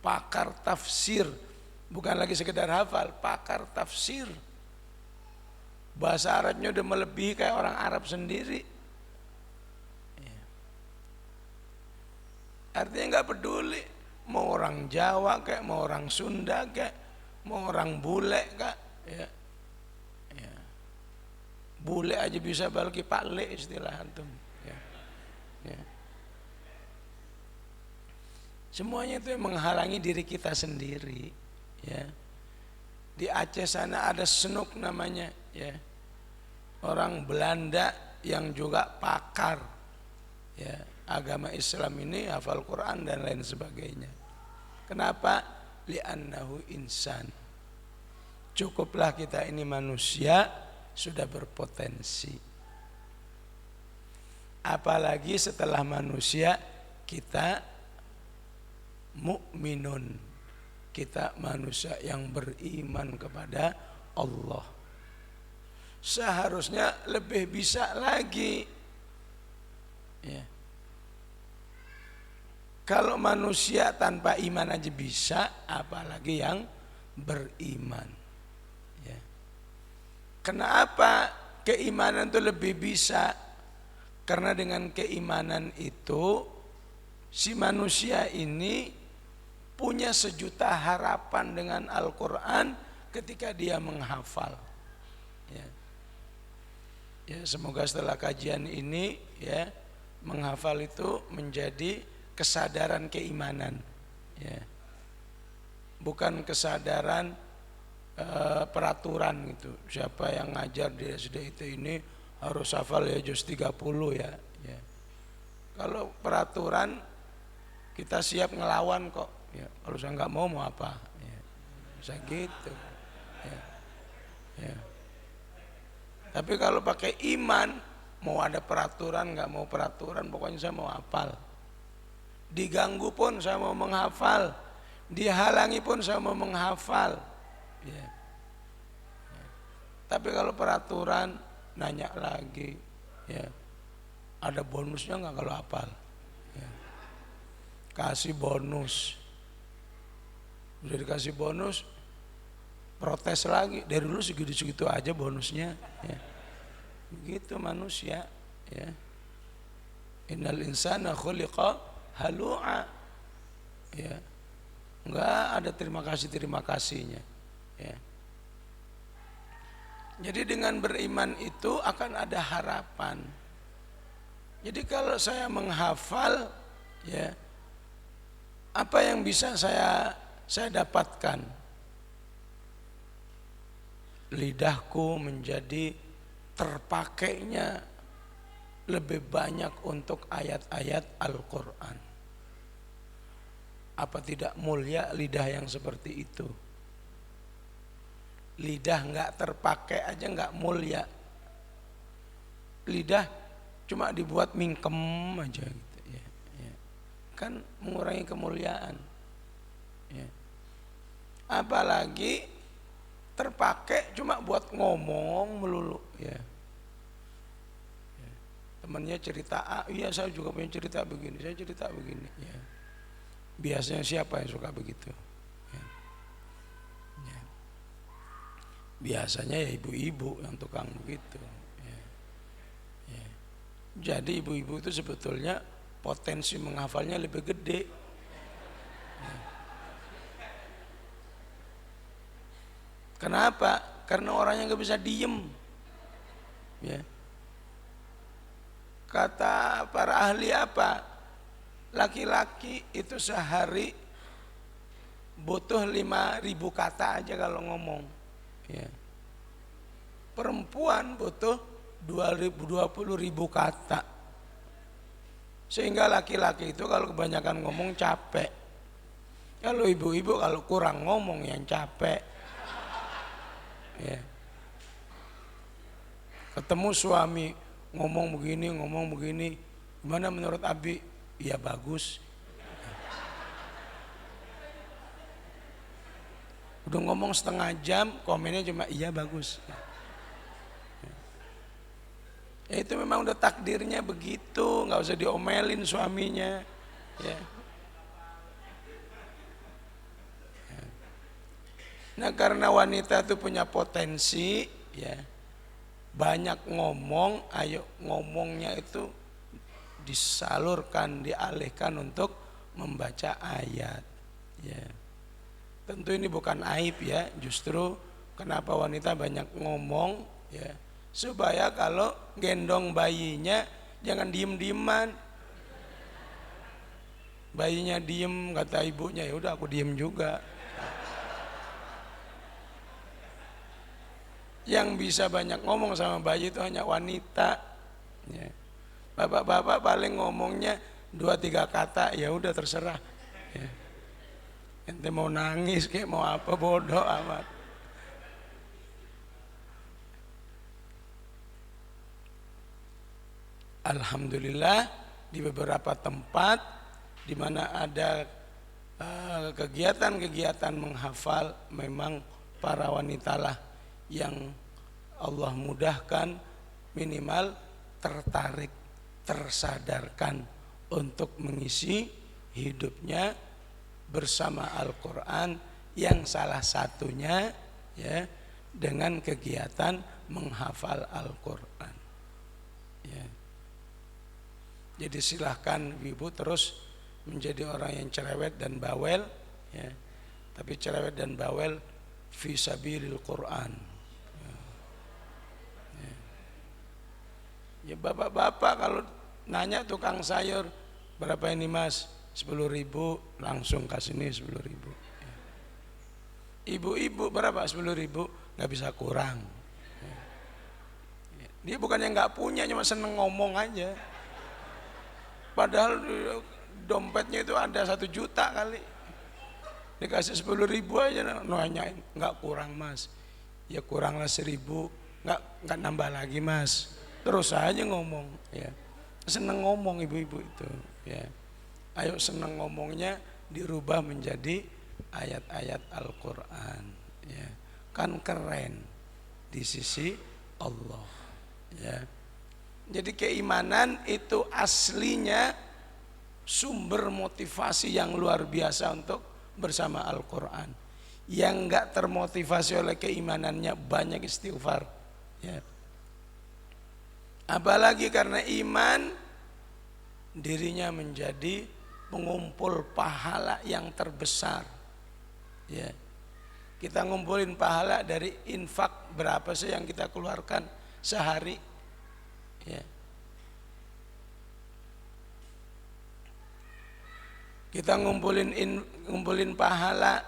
pakar tafsir, bukan lagi sekedar hafal, pakar tafsir. Bahasa Arabnya udah melebihi kayak orang Arab sendiri, ya. Artinya nggak peduli mau orang Jawa kayak, mau orang Sunda kayak, mau orang bule kak, ya. Ya. Bule aja bisa balik Pak Le istilah antum, ya. Ya. Semuanya itu yang menghalangi diri kita sendiri. Ya. Di Aceh sana ada Senuk namanya, ya. Orang Belanda yang juga pakar, ya, agama Islam ini, hafal Quran dan lain sebagainya. Kenapa? Li'annahu insan. Cukuplah kita ini manusia sudah berpotensi. Apalagi setelah manusia kita mukminun, kita manusia yang beriman kepada Allah. Seharusnya lebih bisa lagi, ya. Kalau manusia tanpa iman aja bisa, apalagi yang beriman, ya. Kenapa keimanan itu lebih bisa? Karena dengan keimanan itu si manusia ini punya sejuta harapan dengan Al-Quran ketika dia menghafal. Ya. Ya, semoga setelah kajian ini, ya, menghafal itu menjadi kesadaran keimanan, ya. Bukan kesadaran peraturan gitu. Siapa yang ngajar di SD itu ini harus hafal ya juz 30 ya. Ya. Kalau peraturan kita siap ngelawan kok. Ya, kalau saya nggak mau apa? Ya, bisa gitu. Ya. Ya. Tapi kalau pakai iman, mau ada peraturan nggak mau peraturan, pokoknya saya mau hafal. Diganggu pun saya mau menghafal, dihalangi pun saya mau menghafal. Ya. Ya. Tapi kalau peraturan nanya lagi, ya, ada bonusnya nggak kalau hafal? Ya. Kasih bonus. Udah dikasih bonus, protes lagi. Dari dulu segitu-segitu aja bonusnya, ya. Begitu manusia, ya. Innal insana khuliqa halu'a, ya. Enggak ada terima kasihnya, ya. Jadi dengan beriman itu akan ada harapan. Jadi kalau saya menghafal, ya, apa yang bisa saya dapatkan? Lidahku menjadi terpakainya lebih banyak untuk ayat-ayat Al-Quran. Apa tidak mulia lidah yang seperti itu? Lidah nggak terpakai aja nggak mulia. Lidah cuma dibuat mingkem aja gitu, ya, ya. Kan mengurangi kemuliaan, ya. Apalagi terpakai cuma buat ngomong melulu, ya. Ya. Temannya cerita, iya saya juga punya cerita begini, saya cerita begini, ya. Biasanya siapa yang suka begitu? Ya. Ya. Biasanya ya ibu-ibu yang tukang begitu, ya. Ya. Jadi ibu-ibu itu sebetulnya potensi menghafalnya lebih gede, ya. Kenapa? Karena orangnya nggak bisa diem, ya. Kata para ahli apa? Laki-laki itu sehari butuh 5.000 kata aja kalau ngomong, ya. Perempuan butuh 20.000 kata. Sehingga laki-laki itu kalau kebanyakan ngomong capek. Kalau ibu-ibu kalau kurang ngomong yang capek, ya. Ketemu suami ngomong begini, gimana menurut Abi? Iya bagus. Udah ngomong setengah jam, komennya cuma iya bagus. Ya, itu memang udah takdirnya begitu, nggak usah diomelin suaminya, ya. Nah karena wanita itu punya potensi, ya, banyak ngomong, ayo ngomongnya itu disalurkan, dialihkan untuk membaca ayat, ya. Tentu ini bukan aib, ya, justru kenapa wanita banyak ngomong, ya, supaya kalau gendong bayinya jangan diem-dieman, Bayinya diem, kata ibunya, ya udah aku diem juga. Yang bisa banyak ngomong sama bayi itu hanya wanita. Ya. Bapak-bapak paling ngomongnya 2-3 kata, ya udah terserah. Ya. Ente mau nangis kayak mau apa, bodoh amat. Alhamdulillah di beberapa tempat di mana ada kegiatan-kegiatan menghafal, memang para wanitalah yang Allah mudahkan minimal tertarik, tersadarkan untuk mengisi hidupnya bersama Al-Quran, yang salah satunya ya dengan kegiatan menghafal Al-Quran. Ya. Jadi silahkan ibu terus menjadi orang yang cerewet dan bawel, ya. Tapi cerewet dan bawel fi sabilil Quran. Ya bapak-bapak kalau nanya tukang sayur, berapa ini mas? 10.000, langsung kasih nih 10.000. Ya. Ibu-ibu berapa? 10.000, nggak bisa kurang. Ya. Dia bukannya nggak punya, cuma seneng ngomong aja. Padahal dompetnya itu ada 1 juta kali, dikasih 10.000 aja nanyain, nggak kurang mas. Ya kuranglah 1.000, nggak nambah lagi mas. Terus aja ngomong, ya. Seneng ngomong ibu-ibu itu, ya. Ayo seneng ngomongnya dirubah menjadi ayat-ayat Al-Quran, ya. Kan keren di sisi Allah, ya. Jadi keimanan itu aslinya sumber motivasi yang luar biasa untuk bersama Al-Quran. Yang enggak termotivasi oleh keimanannya banyak istighfar, ya. Apalagi karena iman, dirinya menjadi pengumpul pahala yang terbesar, ya. Kita ngumpulin pahala dari infak, berapa sih yang kita keluarkan sehari, ya. Kita ngumpulin pahala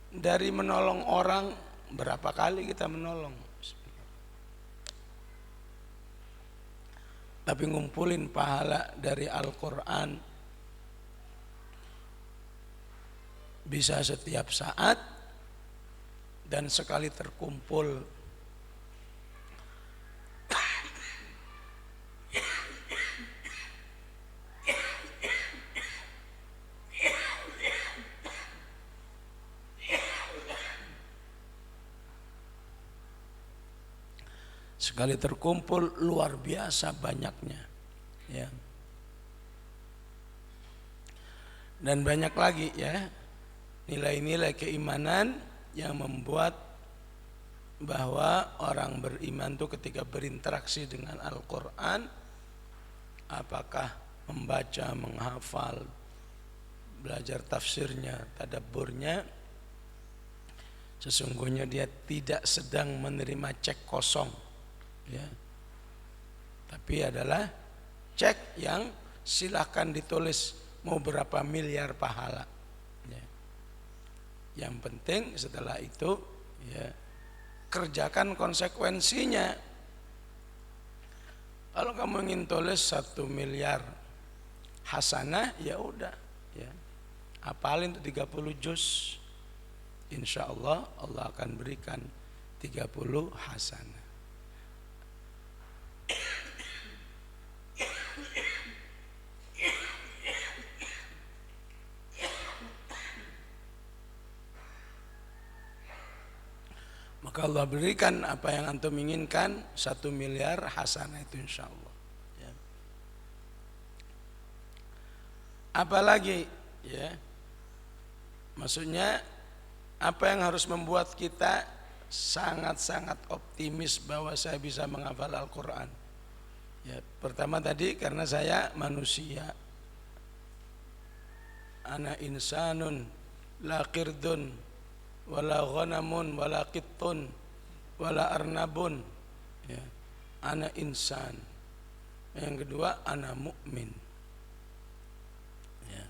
dari menolong orang, berapa kali kita menolong. Tapi ngumpulin pahala dari Al-Quran bisa setiap saat dan sekali terkumpul luar biasa banyaknya, ya. Dan banyak lagi, ya, nilai-nilai keimanan yang membuat bahwa orang beriman itu ketika berinteraksi dengan Al-Quran, apakah membaca, menghafal, belajar tafsirnya, tadabburnya, sesungguhnya dia tidak sedang menerima cek kosong, ya. Tapi adalah cek yang silahkan ditulis mau berapa miliar pahala, ya. Yang penting setelah itu, ya, kerjakan konsekuensinya. Kalau kamu ingin tulis 1 miliar hasanah, ya udah, ya, hafalin tuh 30 juz, insya Allah Allah akan berikan 30 hasanah. Maka Allah berikan apa yang antum inginkan, 1 miliar hasanah itu insya Allah, ya. Apalagi, ya, maksudnya apa yang harus membuat kita sangat-sangat optimis bahwa saya bisa menghafal Al-Quran, ya. Pertama tadi karena saya manusia, ana insanun la qirdun wala ghanamun wala qittun wala arnabun, ya. Ana insan. Yang kedua ana mukmin, ya.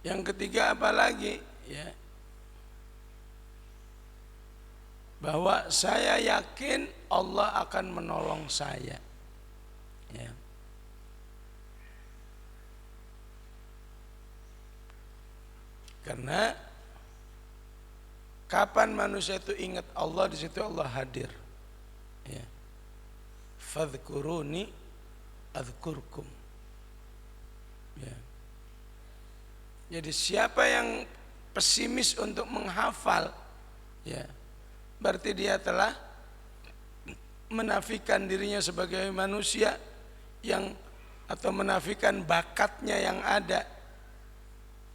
Yang ketiga apa lagi? Ya. Bahwa saya yakin Allah akan menolong saya. Ya. Karena kapan manusia itu ingat Allah, di situ Allah hadir. Ya. Fadhkuruni adzkurkum. Ya. Jadi siapa yang pesimis untuk menghafal, ya, berarti dia telah menafikan dirinya sebagai manusia yang, atau menafikan bakatnya yang ada,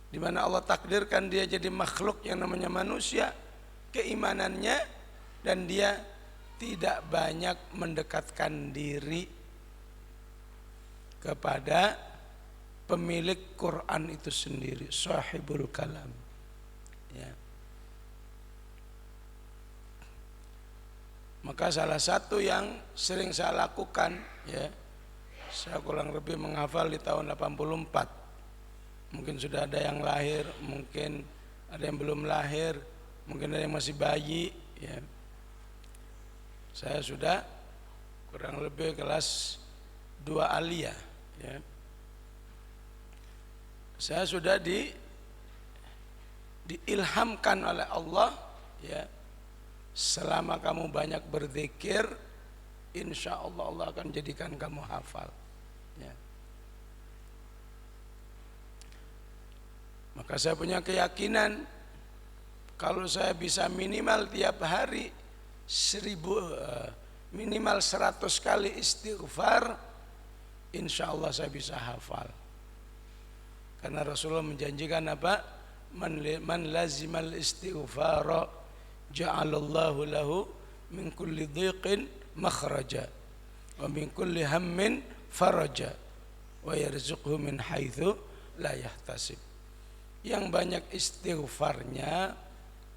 di mana Allah takdirkan dia jadi makhluk yang namanya manusia, keimanannya, dan dia tidak banyak mendekatkan diri kepada pemilik Quran itu sendiri, sahibul kalam. Ya. Maka salah satu yang sering saya lakukan, ya, saya kurang lebih menghafal di tahun 84. Mungkin sudah ada yang lahir, mungkin ada yang belum lahir, mungkin ada yang masih bayi, ya. Saya sudah kurang lebih kelas 2 aliyah, ya. Saya sudah diilhamkan oleh Allah, ya, selama kamu banyak berzikir, insya Allah Allah akan jadikan kamu hafal, ya. Maka saya punya keyakinan kalau saya bisa minimal tiap hari minimal 100 kali istighfar, insya Allah saya bisa hafal. Karena Rasulullah menjanjikan apa? Man lazimal istighfara ja'alallahu lahu min kulli dhiqin makhraja wa min kulli hammin faraja wa yarzuqhu min haitsu la yahtasib. Yang banyak istighfarnya,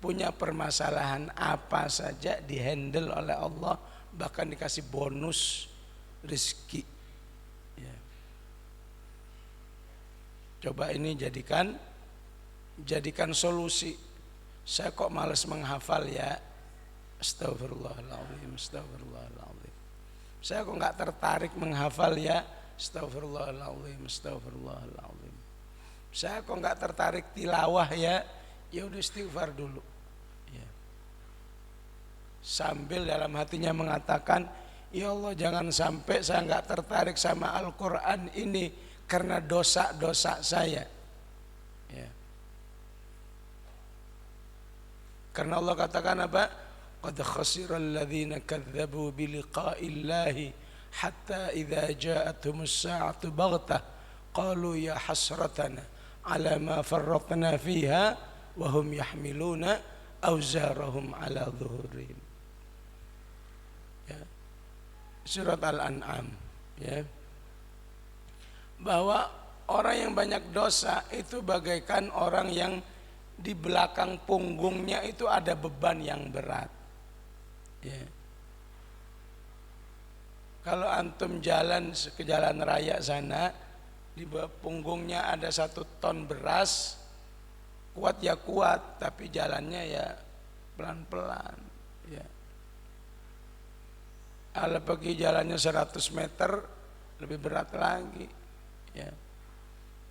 punya permasalahan apa saja dihandle oleh Allah, bahkan dikasih bonus rezeki. Ya. Coba ini jadikan solusi. Saya kok malas menghafal, ya. Astagfirullahaladzim, astagfirullahaladzim. Saya kok nggak tertarik menghafal, ya. Astagfirullahaladzim, astagfirullahaladzim. Saya kok nggak tertarik tilawah, ya. Ya udah istighfar dulu, ya. Sambil dalam hatinya mengatakan, ya Allah jangan sampai saya nggak tertarik sama Al-Quran ini karena dosa-dosa saya, ya. Karena Allah katakan apa? Qad khasiral ladzina kadzdzabu bi liqa'illahi hatta idza ja'atumus sa'atu baghtah qalu ya hasratana ala ma farratna fiha wa hum yahmiluna awzarahum ala dhuhurihim. Ya. Surat Al-An'am, ya. Bahwa orang yang banyak dosa itu bagaikan orang yang di belakang punggungnya itu ada beban yang berat, ya. Kalau antum jalan ke jalan raya sana, di bawah punggungnya ada 1 ton beras, kuat ya kuat, tapi jalannya ya pelan-pelan, ya. Kalau pergi jalannya 100 meter lebih berat lagi, ya.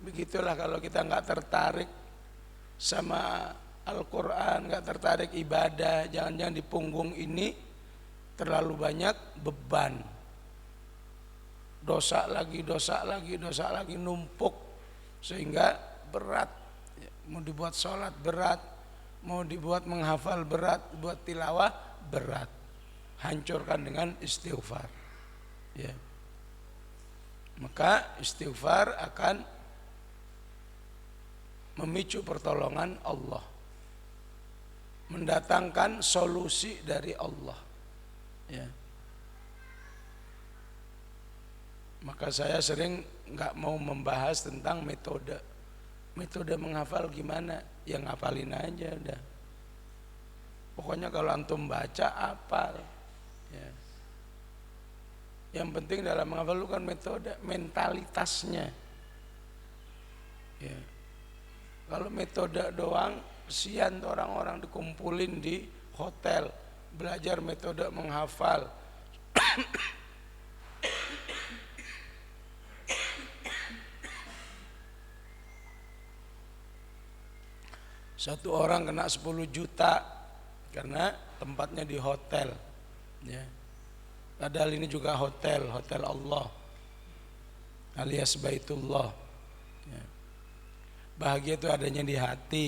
Begitulah kalau kita nggak tertarik sama Al-Quran, nggak tertarik ibadah, jangan-jangan di punggung ini terlalu banyak beban. Dosa lagi, numpuk sehingga berat. Mau dibuat sholat berat, mau dibuat menghafal berat, buat tilawah berat. Hancurkan dengan istighfar, ya. Maka istighfar akan memicu pertolongan Allah, mendatangkan solusi dari Allah, ya. Maka saya sering nggak mau membahas tentang metode menghafal gimana, yang ngapalin aja udah. Pokoknya kalau antum baca hafal, ya. Yang penting dalam menghafal itu kan metode, mentalitasnya, ya. Kalau metode doang, kesian tuh orang-orang dikumpulin di hotel, belajar metode menghafal. Satu orang kena 10 juta karena tempatnya di hotel, ya. Padahal ini juga hotel Allah alias Baitullah, ya. Bahagia itu adanya di hati.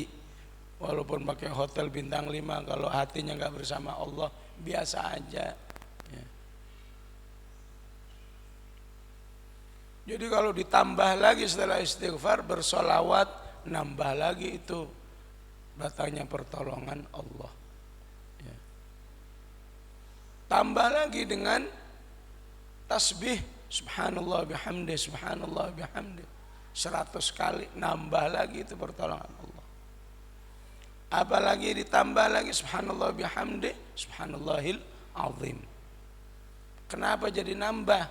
Walaupun pakai hotel bintang 5, kalau hatinya nggak bersama Allah, biasa aja, ya. Jadi kalau ditambah lagi setelah istighfar, bersolawat, nambah lagi itu datangnya pertolongan Allah, ya. Tambah lagi dengan tasbih subhanallah bihamdi, subhanallah bihamdi 100 kali, nambah lagi itu pertolongan Allah. Apalagi ditambah lagi subhanallah bihamdi, subhanallahil azim. Kenapa jadi nambah?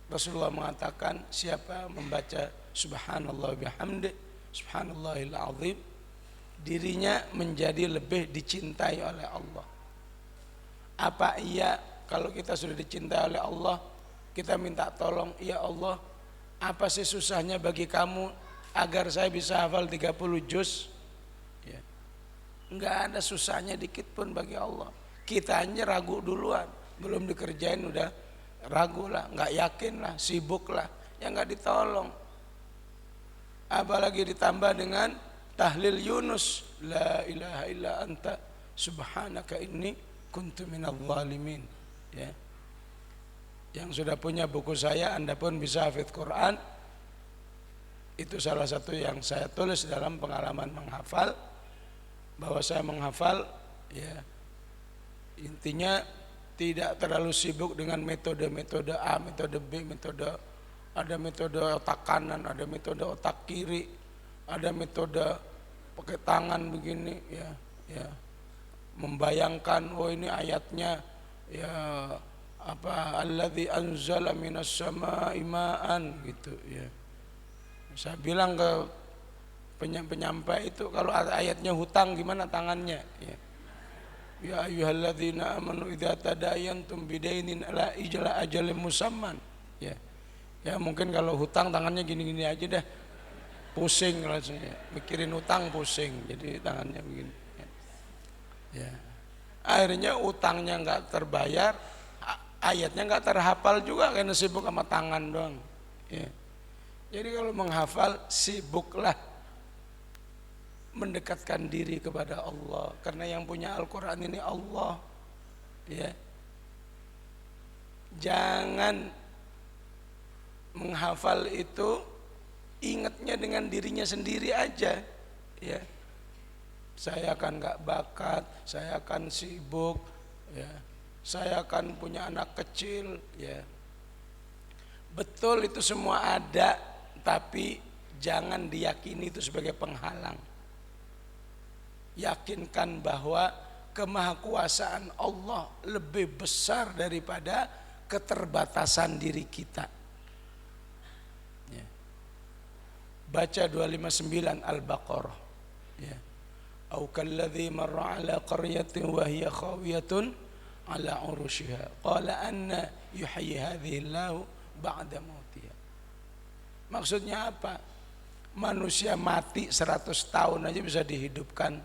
Rasulullah mengatakan siapa membaca subhanallah bihamdi, subhanallahil azim, dirinya menjadi lebih dicintai oleh Allah. Apa iya kalau kita sudah dicintai oleh Allah, kita minta tolong, ya Allah, apa sih susahnya bagi kamu agar saya bisa hafal 30 juz? Ya. Enggak ada susahnya dikit pun bagi Allah. Kita hanya ragu duluan, belum dikerjain udah ragu lah, enggak yakin lah, sibuk lah, ya enggak ditolong. Apalagi ditambah dengan tahlil Yunus, la ilaha illa anta subhanaka inni kuntu minadh dhalimin, ya. Yang sudah punya buku saya, Anda pun bisa hafidz Quran. Itu salah satu yang saya tulis dalam pengalaman menghafal, bahwa saya menghafal, ya, intinya tidak terlalu sibuk dengan metode-metode A, metode B, ada metode otak kanan, ada metode otak kiri, ada metode pakai tangan begini, ya, membayangkan oh ini ayatnya, ya, apa alladzi anzala minas samaa'i ma'an gitu, ya. Saya bilang ke penyampai itu, kalau ayatnya hutang gimana tangannya, ya. Ya ayyuhalladzina amanu idza tadayantum bidainin ala ajalin musamman, ya. Ya mungkin kalau hutang tangannya gini-gini aja deh, pusing rasanya, mikirin utang pusing, jadi tangannya begini, ya. Akhirnya utangnya nggak terbayar, ayatnya nggak terhafal juga karena sibuk sama tangan doang, ya. Jadi kalau menghafal, sibuklah mendekatkan diri kepada Allah, karena yang punya Al-Quran ini Allah, ya. Jangan menghafal itu ingatnya dengan dirinya sendiri aja, ya. Saya akan nggak bakat, saya akan sibuk, ya. Saya akan punya anak kecil, ya. Betul itu semua ada, tapi jangan diyakini itu sebagai penghalang. Yakinkan bahwa kemahakuasaan Allah lebih besar daripada keterbatasan diri kita. Ya. Baca 259 Al-Baqarah, ya. Au kalladzi marra ala qaryatin wa hiya khawiyatun ala urushiha qala anna yuhyi hadhihi Allahu ba'da mautiha. Maksudnya apa? Manusia mati 100 tahun aja bisa dihidupkan.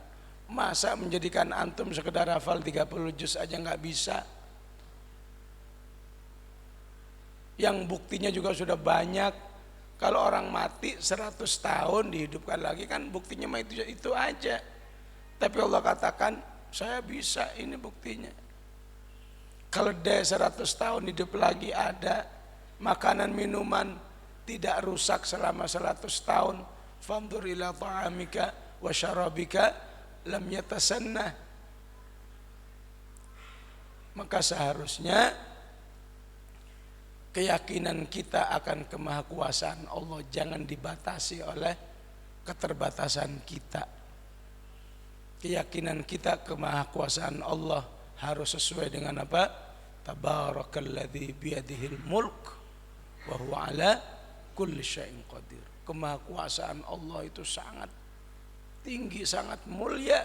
Masa menjadikan antum sekedar hafal 30 juz aja nggak bisa? Yang buktinya juga sudah banyak. Kalau orang mati 100 tahun dihidupkan lagi, kan buktinya mah itu aja. Tapi Allah katakan saya bisa, ini buktinya. Kalau dia 100 tahun hidup lagi ada, makanan minuman tidak rusak selama 100 tahun. Fanzur ila ta'amika wa syarabika lam yatasannah. Maka seharusnya keyakinan kita akan kemahakuasaan Allah jangan dibatasi oleh keterbatasan kita. Keyakinan kita kemahakuasaan Allah harus sesuai dengan apa? Tabarakalladzi biyadihil mulk wa huwa ala kulli syai'in qadir. Kemahakuasaan Allah itu sangat tinggi, sangat mulia,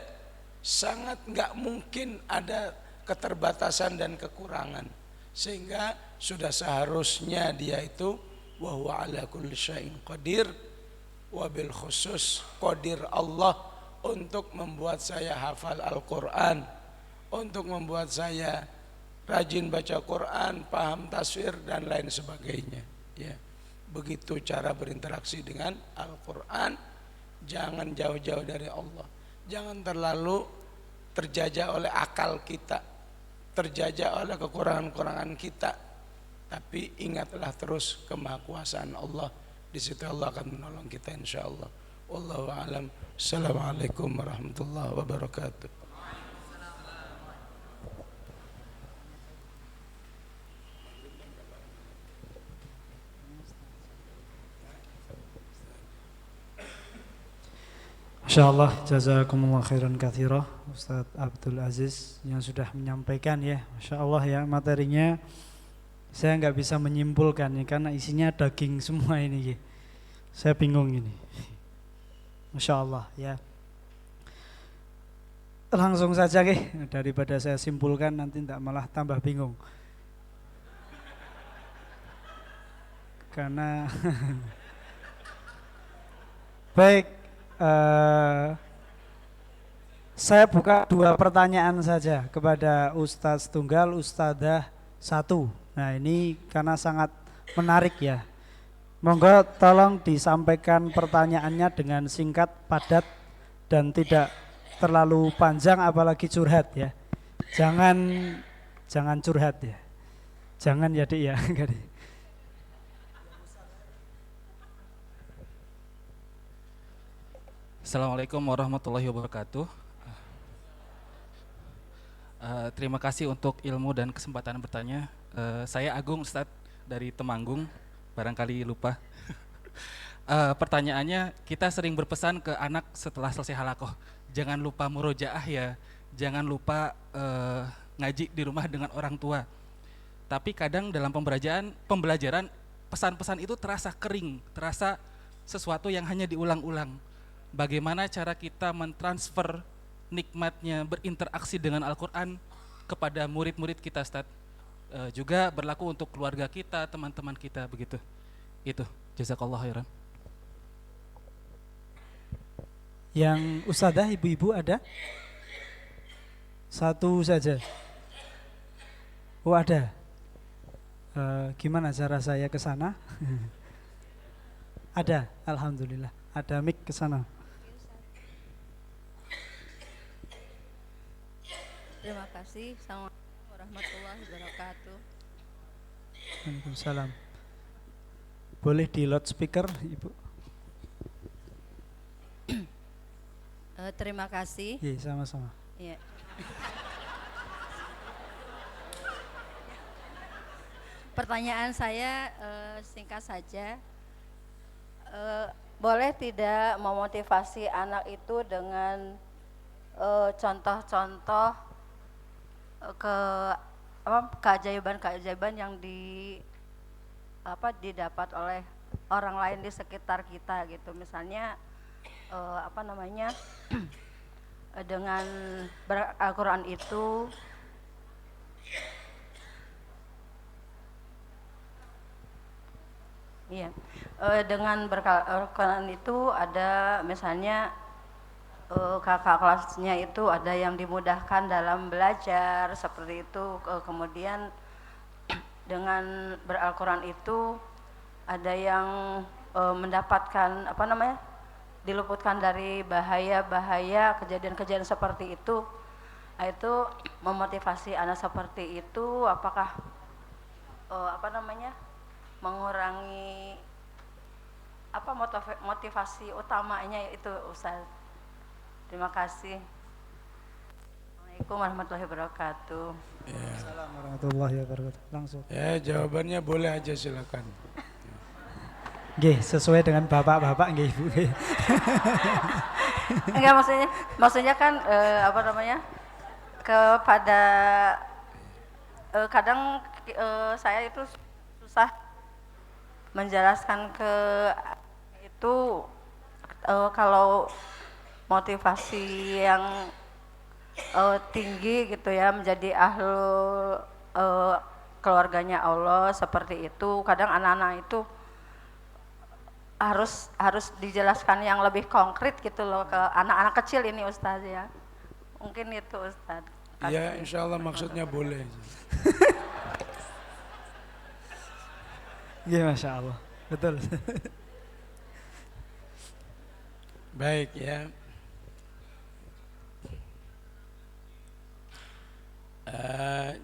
sangat nggak mungkin ada keterbatasan dan kekurangan, sehingga sudah seharusnya dia itu wa huwa ala kulli syai'in qadir, wabil khusus qadir Allah untuk membuat saya hafal Al-Quran, untuk membuat saya rajin baca Quran, paham tafsir dan lain sebagainya. Ya, begitu cara berinteraksi dengan Al-Quran. Jangan jauh-jauh dari Allah, jangan terlalu terjajah oleh akal kita, terjajah oleh kekurangan-kekurangan kita, tapi ingatlah terus kemahakuasaan Allah. Di situ Allah akan menolong kita insyaallah. Wallahu a'lam. Assalamualaikum warahmatullahi wabarakatuh. Insyaallah jazakumullah khairan katsira Ustaz Abdul Aziz yang sudah menyampaikan ya. Masyaallah ya, materinya saya nggak bisa menyimpulkan ya, karena isinya daging semua ini ya. Saya bingung ini. Masyaallah ya. Langsung saja daripada saya simpulkan nanti tidak malah tambah bingung. Karena baik, saya buka 2 pertanyaan saja kepada Ustadz Tunggal, Ustadzah 1. Nah ini karena sangat menarik ya. Monggo tolong disampaikan pertanyaannya dengan singkat, padat, dan tidak terlalu panjang apalagi curhat ya. Jangan curhat ya. Jangan ya Dik ya. Assalamualaikum warahmatullahi wabarakatuh. Terima kasih untuk ilmu dan kesempatan bertanya. Saya Agung, Ustadz dari Temanggung, barangkali lupa. Pertanyaannya, kita sering berpesan ke anak setelah selesai halakoh, jangan lupa murojaah ya, jangan lupa ngaji di rumah dengan orang tua. Tapi kadang dalam pembelajaran pesan-pesan itu terasa kering, terasa sesuatu yang hanya diulang-ulang. Bagaimana cara kita mentransfer nikmatnya berinteraksi dengan Al-Quran kepada murid-murid kita, Ustaz? Juga berlaku untuk keluarga kita, teman-teman kita, begitu. Itu, jazakallah khairan. Yang Ustadzah, ibu-ibu ada? 1 saja. Oh ada. Gimana cara saya ke sana? Ada, alhamdulillah. Ada mic ke sana. Terima kasih. Assalamualaikum warahmatullahi wabarakatuh. Waalaikumsalam. Boleh di loudspeaker, Ibu? Terima kasih. Iya, sama-sama. Ya. Pertanyaan saya singkat saja. Boleh tidak memotivasi anak itu dengan contoh-contoh keajaiban-keajaiban yang didapat oleh orang lain di sekitar kita gitu. Misalnya dengan Al-Quran itu dengan Al-Quran itu ada misalnya kakak kelasnya itu ada yang dimudahkan dalam belajar seperti itu, kemudian dengan Al-Quran itu ada yang mendapatkan diluputkan dari bahaya-bahaya kejadian-kejadian seperti itu. Itu memotivasi anak seperti itu, apakah mengurangi motivasi utamanya itu, Ustaz? Terima kasih. Assalamualaikum warahmatullahi wabarakatuh. Assalamualaikum warahmatullahi wabarakatuh. Langsung. Ya, jawabannya boleh aja, silakan. Nggih, sesuai dengan bapak-bapak nggih Ibu. Enggak, maksudnya kan kepada kadang saya itu susah menjelaskan ke itu kalau motivasi yang tinggi gitu ya, menjadi ahlul keluarganya Allah seperti itu. Kadang anak-anak itu harus dijelaskan yang lebih konkret gitu loh ke anak-anak kecil ini Ustaz ya. Mungkin itu Ustaz. Iya, insya Allah maksudnya boleh. Iya, Masya Allah. Betul. Baik ya.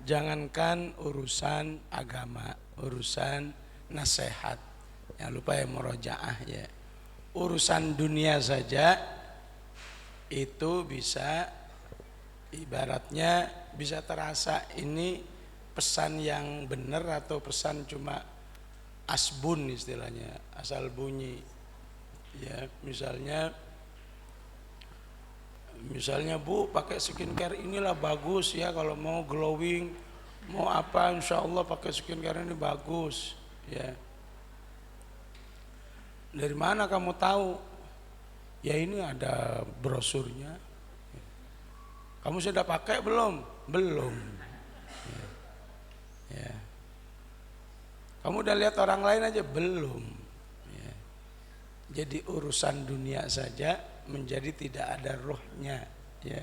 Jangankan urusan agama, urusan nasihat, jangan lupa ya murojaah ya. Urusan dunia saja itu bisa ibaratnya bisa terasa ini pesan yang benar atau pesan cuma asbun istilahnya, asal bunyi. Ya, misalnya Bu pakai skincare inilah bagus ya, kalau mau glowing, mau apa insya Allah pakai skincare ini bagus ya. Dari mana kamu tahu? Ya ini ada brosurnya. Kamu sudah pakai belum? Belum. Ya. Kamu udah lihat orang lain aja? Belum. Ya. Jadi urusan dunia saja menjadi tidak ada rohnya ya,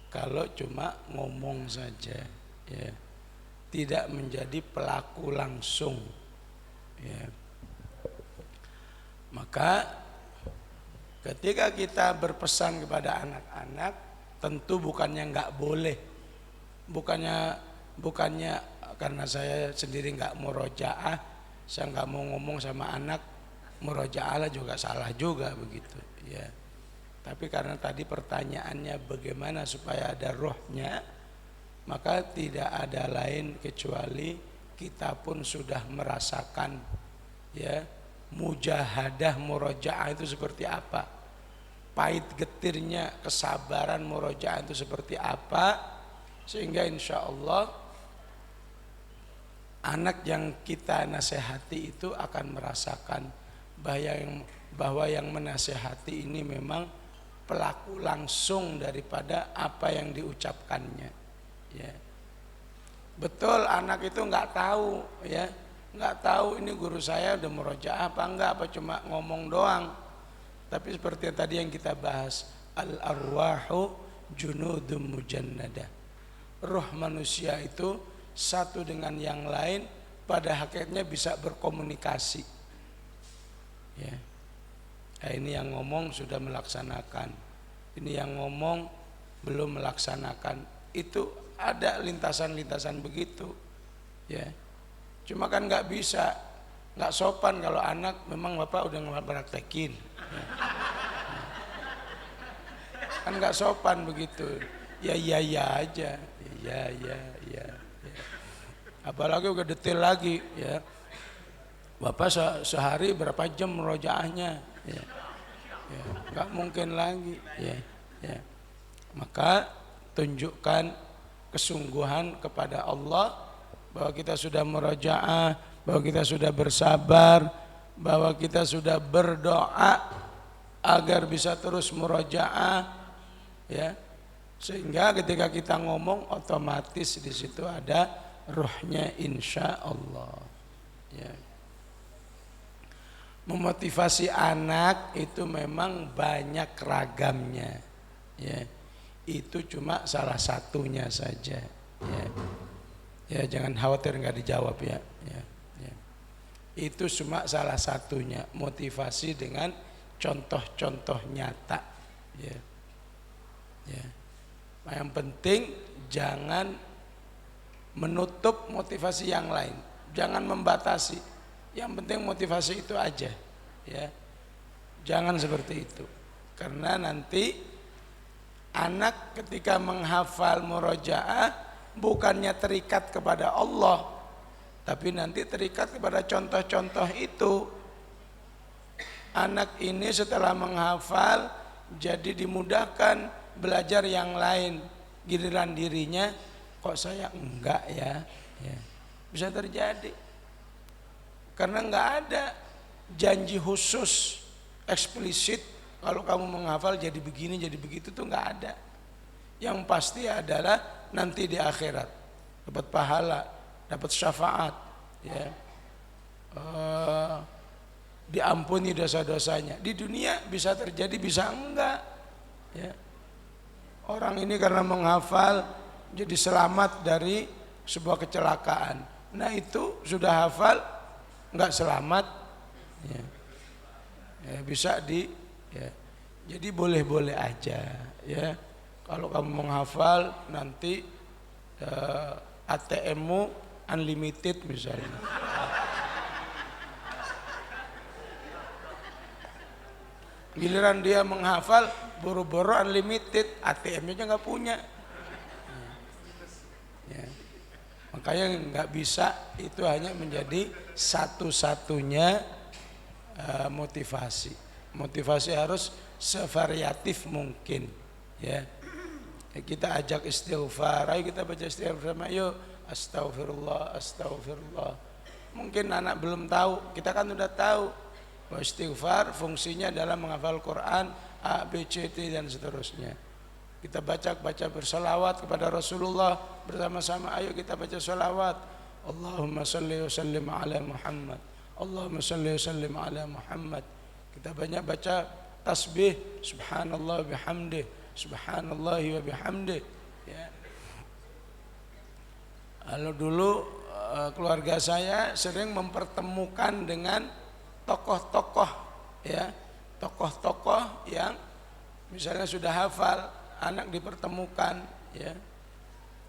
kalau cuma ngomong saja ya, tidak menjadi pelaku langsung ya. Maka ketika kita berpesan kepada anak-anak, tentu bukannya nggak boleh, bukannya karena saya sendiri nggak murojaah, saya nggak mau ngomong sama anak murojaah juga salah juga begitu ya. Tapi karena tadi pertanyaannya bagaimana supaya ada rohnya, maka tidak ada lain kecuali kita pun sudah merasakan ya mujahadah murojaah itu seperti apa, pahit getirnya kesabaran murojaah itu seperti apa, sehingga insya Allah anak yang kita nasihati itu akan merasakan bahwa yang menasihati ini memang pelaku langsung daripada apa yang diucapkannya ya. Betul, anak itu nggak tahu ya, nggak tahu ini guru saya udah murojaah apa enggak, apa cuma ngomong doang. Tapi seperti yang tadi yang kita bahas, al arwahu junudum mujannada, roh manusia itu satu dengan yang lain pada hakikatnya bisa berkomunikasi ya. Nah, ini yang ngomong sudah melaksanakan, ini yang ngomong belum melaksanakan. Itu ada lintasan-lintasan begitu ya. Cuma kan nggak bisa, nggak sopan kalau anak memang bapak udah ngepraktekin ya. Kan nggak sopan begitu ya, ya aja ya. Apalagi udah detail lagi ya, bapak sehari berapa jam murojaahnya ya, nggak mungkin lagi ya. Maka tunjukkan kesungguhan kepada Allah bahwa kita sudah murojaah, bahwa kita sudah bersabar, bahwa kita sudah berdoa agar bisa terus murojaah ya, sehingga ketika kita ngomong otomatis di situ ada rohnya insya Allah ya. Memotivasi anak itu memang banyak ragamnya ya. Itu cuma salah satunya saja ya. Ya jangan khawatir nggak dijawab ya. Itu cuma salah satunya, motivasi dengan contoh-contoh nyata ya. Yang penting jangan menutup motivasi yang lain, jangan membatasi. Yang penting motivasi itu aja ya. Jangan seperti itu. Karena nanti anak ketika menghafal murojaah bukannya terikat kepada Allah, tapi nanti terikat kepada contoh-contoh itu. Anak ini setelah menghafal jadi dimudahkan belajar yang lain. Giliran dirinya kok saya enggak ya. Bisa terjadi. Karena enggak ada janji khusus eksplisit kalau kamu menghafal jadi begini jadi begitu tuh nggak ada. Yang pasti adalah nanti di akhirat dapat pahala, dapat syafaat, ya. Diampuni dosa-dosanya. Di dunia bisa terjadi, bisa enggak, ya. Orang ini karena menghafal jadi selamat dari sebuah kecelakaan. Nah itu sudah hafal enggak selamat, ya. Ya, bisa ya. Jadi boleh-boleh aja, ya. Kalau kamu menghafal nanti ATM-mu unlimited misalnya. Giliran dia menghafal boro-boro unlimited, ATM-nya aja nggak punya. Ya. Makanya nggak bisa, itu hanya menjadi satu-satunya motivasi. Motivasi harus sevariatif mungkin, ya. Kita ajak istighfar, ayo kita baca istighfar sama, yuk astagfirullah, astagfirullah. Mungkin anak belum tahu, kita kan udah tahu bahwa istighfar fungsinya adalah menghafal Quran A, B, C, D dan seterusnya. Kita baca bersalawat kepada Rasulullah bersama-sama, ayo kita baca salawat. Allahumma salli wa sallim ala Muhammad, Allahumma salli wa sallim ala Muhammad. Kita banyak baca tasbih, subhanallah bihamdih, subhanallah wa bihamdih, ya. Lalu dulu keluarga saya sering mempertemukan dengan tokoh-tokoh, ya, tokoh-tokoh yang misalnya sudah hafal, anak dipertemukan, ya,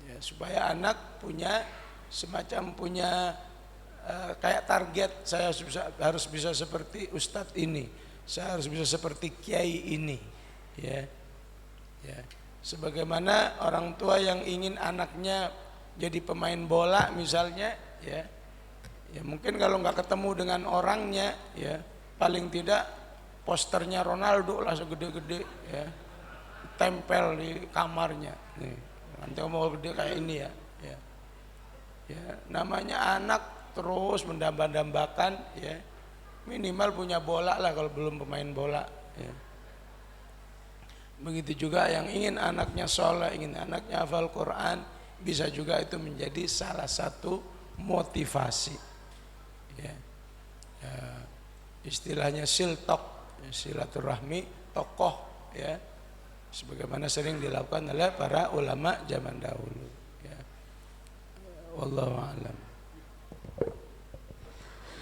ya, supaya anak punya semacam kayak target, saya harus bisa seperti ustadz ini, saya harus bisa seperti kiai ini, ya, ya. Sebagaimana orang tua yang ingin anaknya jadi pemain bola misalnya, ya, ya mungkin kalau nggak ketemu dengan orangnya, ya paling tidak posternya Ronaldo lah segede-gede, ya, tempel di kamarnya. Nih, nanti mau gede kayak ini, ya, ya, ya. Namanya anak terus mendamba-dambakan, ya, minimal punya bola lah kalau belum pemain bola, ya. Begitu juga yang ingin anaknya soleh, ingin anaknya hafal Quran, bisa juga itu menjadi salah satu motivasi, ya. Ya, istilahnya siltok, ya, silaturahmi tokoh, ya, sebagaimana sering dilakukan oleh para ulama zaman dahulu, ya. Wallahu a'lam.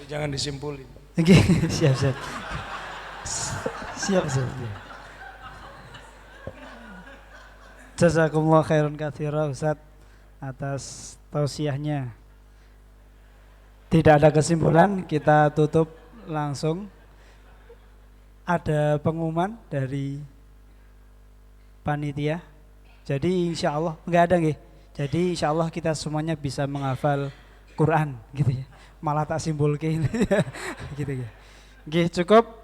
Jangan disimpulin. Oke, siap. Siap. Jazakumullah khairan katsira Ustaz atas tausiahnya. Tidak ada kesimpulan, kita tutup langsung. Ada pengumuman dari panitia. Jadi insya Allah enggak ada nggih. Jadi insya Allah kita semuanya bisa menghafal Quran gitu ya. Malah tak simpulkan gitu ya. Nggih, cukup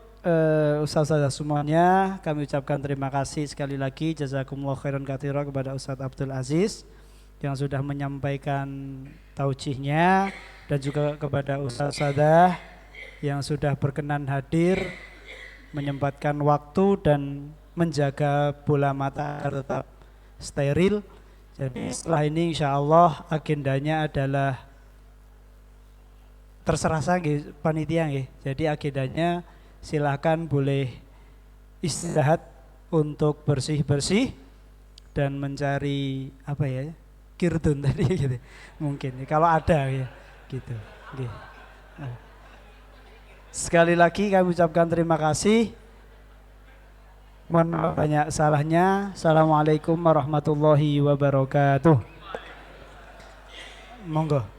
Ustaz-ustaz semuanya, kami ucapkan terima kasih sekali lagi, jazakumullah khairan katsira kepada Ustaz Abdul Aziz yang sudah menyampaikan taucihnya, dan juga kepada Ustaz-ustazah yang sudah berkenan hadir, menyempatkan waktu dan menjaga bola mata agar tetap steril. Jadi setelah ini insya Allah agendanya adalah terserah saya panitia nggih. Jadi agendanya silakan boleh istirahat untuk bersih-bersih dan mencari apa ya, kirdun tadi gitu. Mungkin kalau ada ya gitu. Nggih. Nah. Sekali lagi kami ucapkan terima kasih. Mohon maaf banyak salahnya. Assalamualaikum warahmatullahi wabarakatuh. Monggo.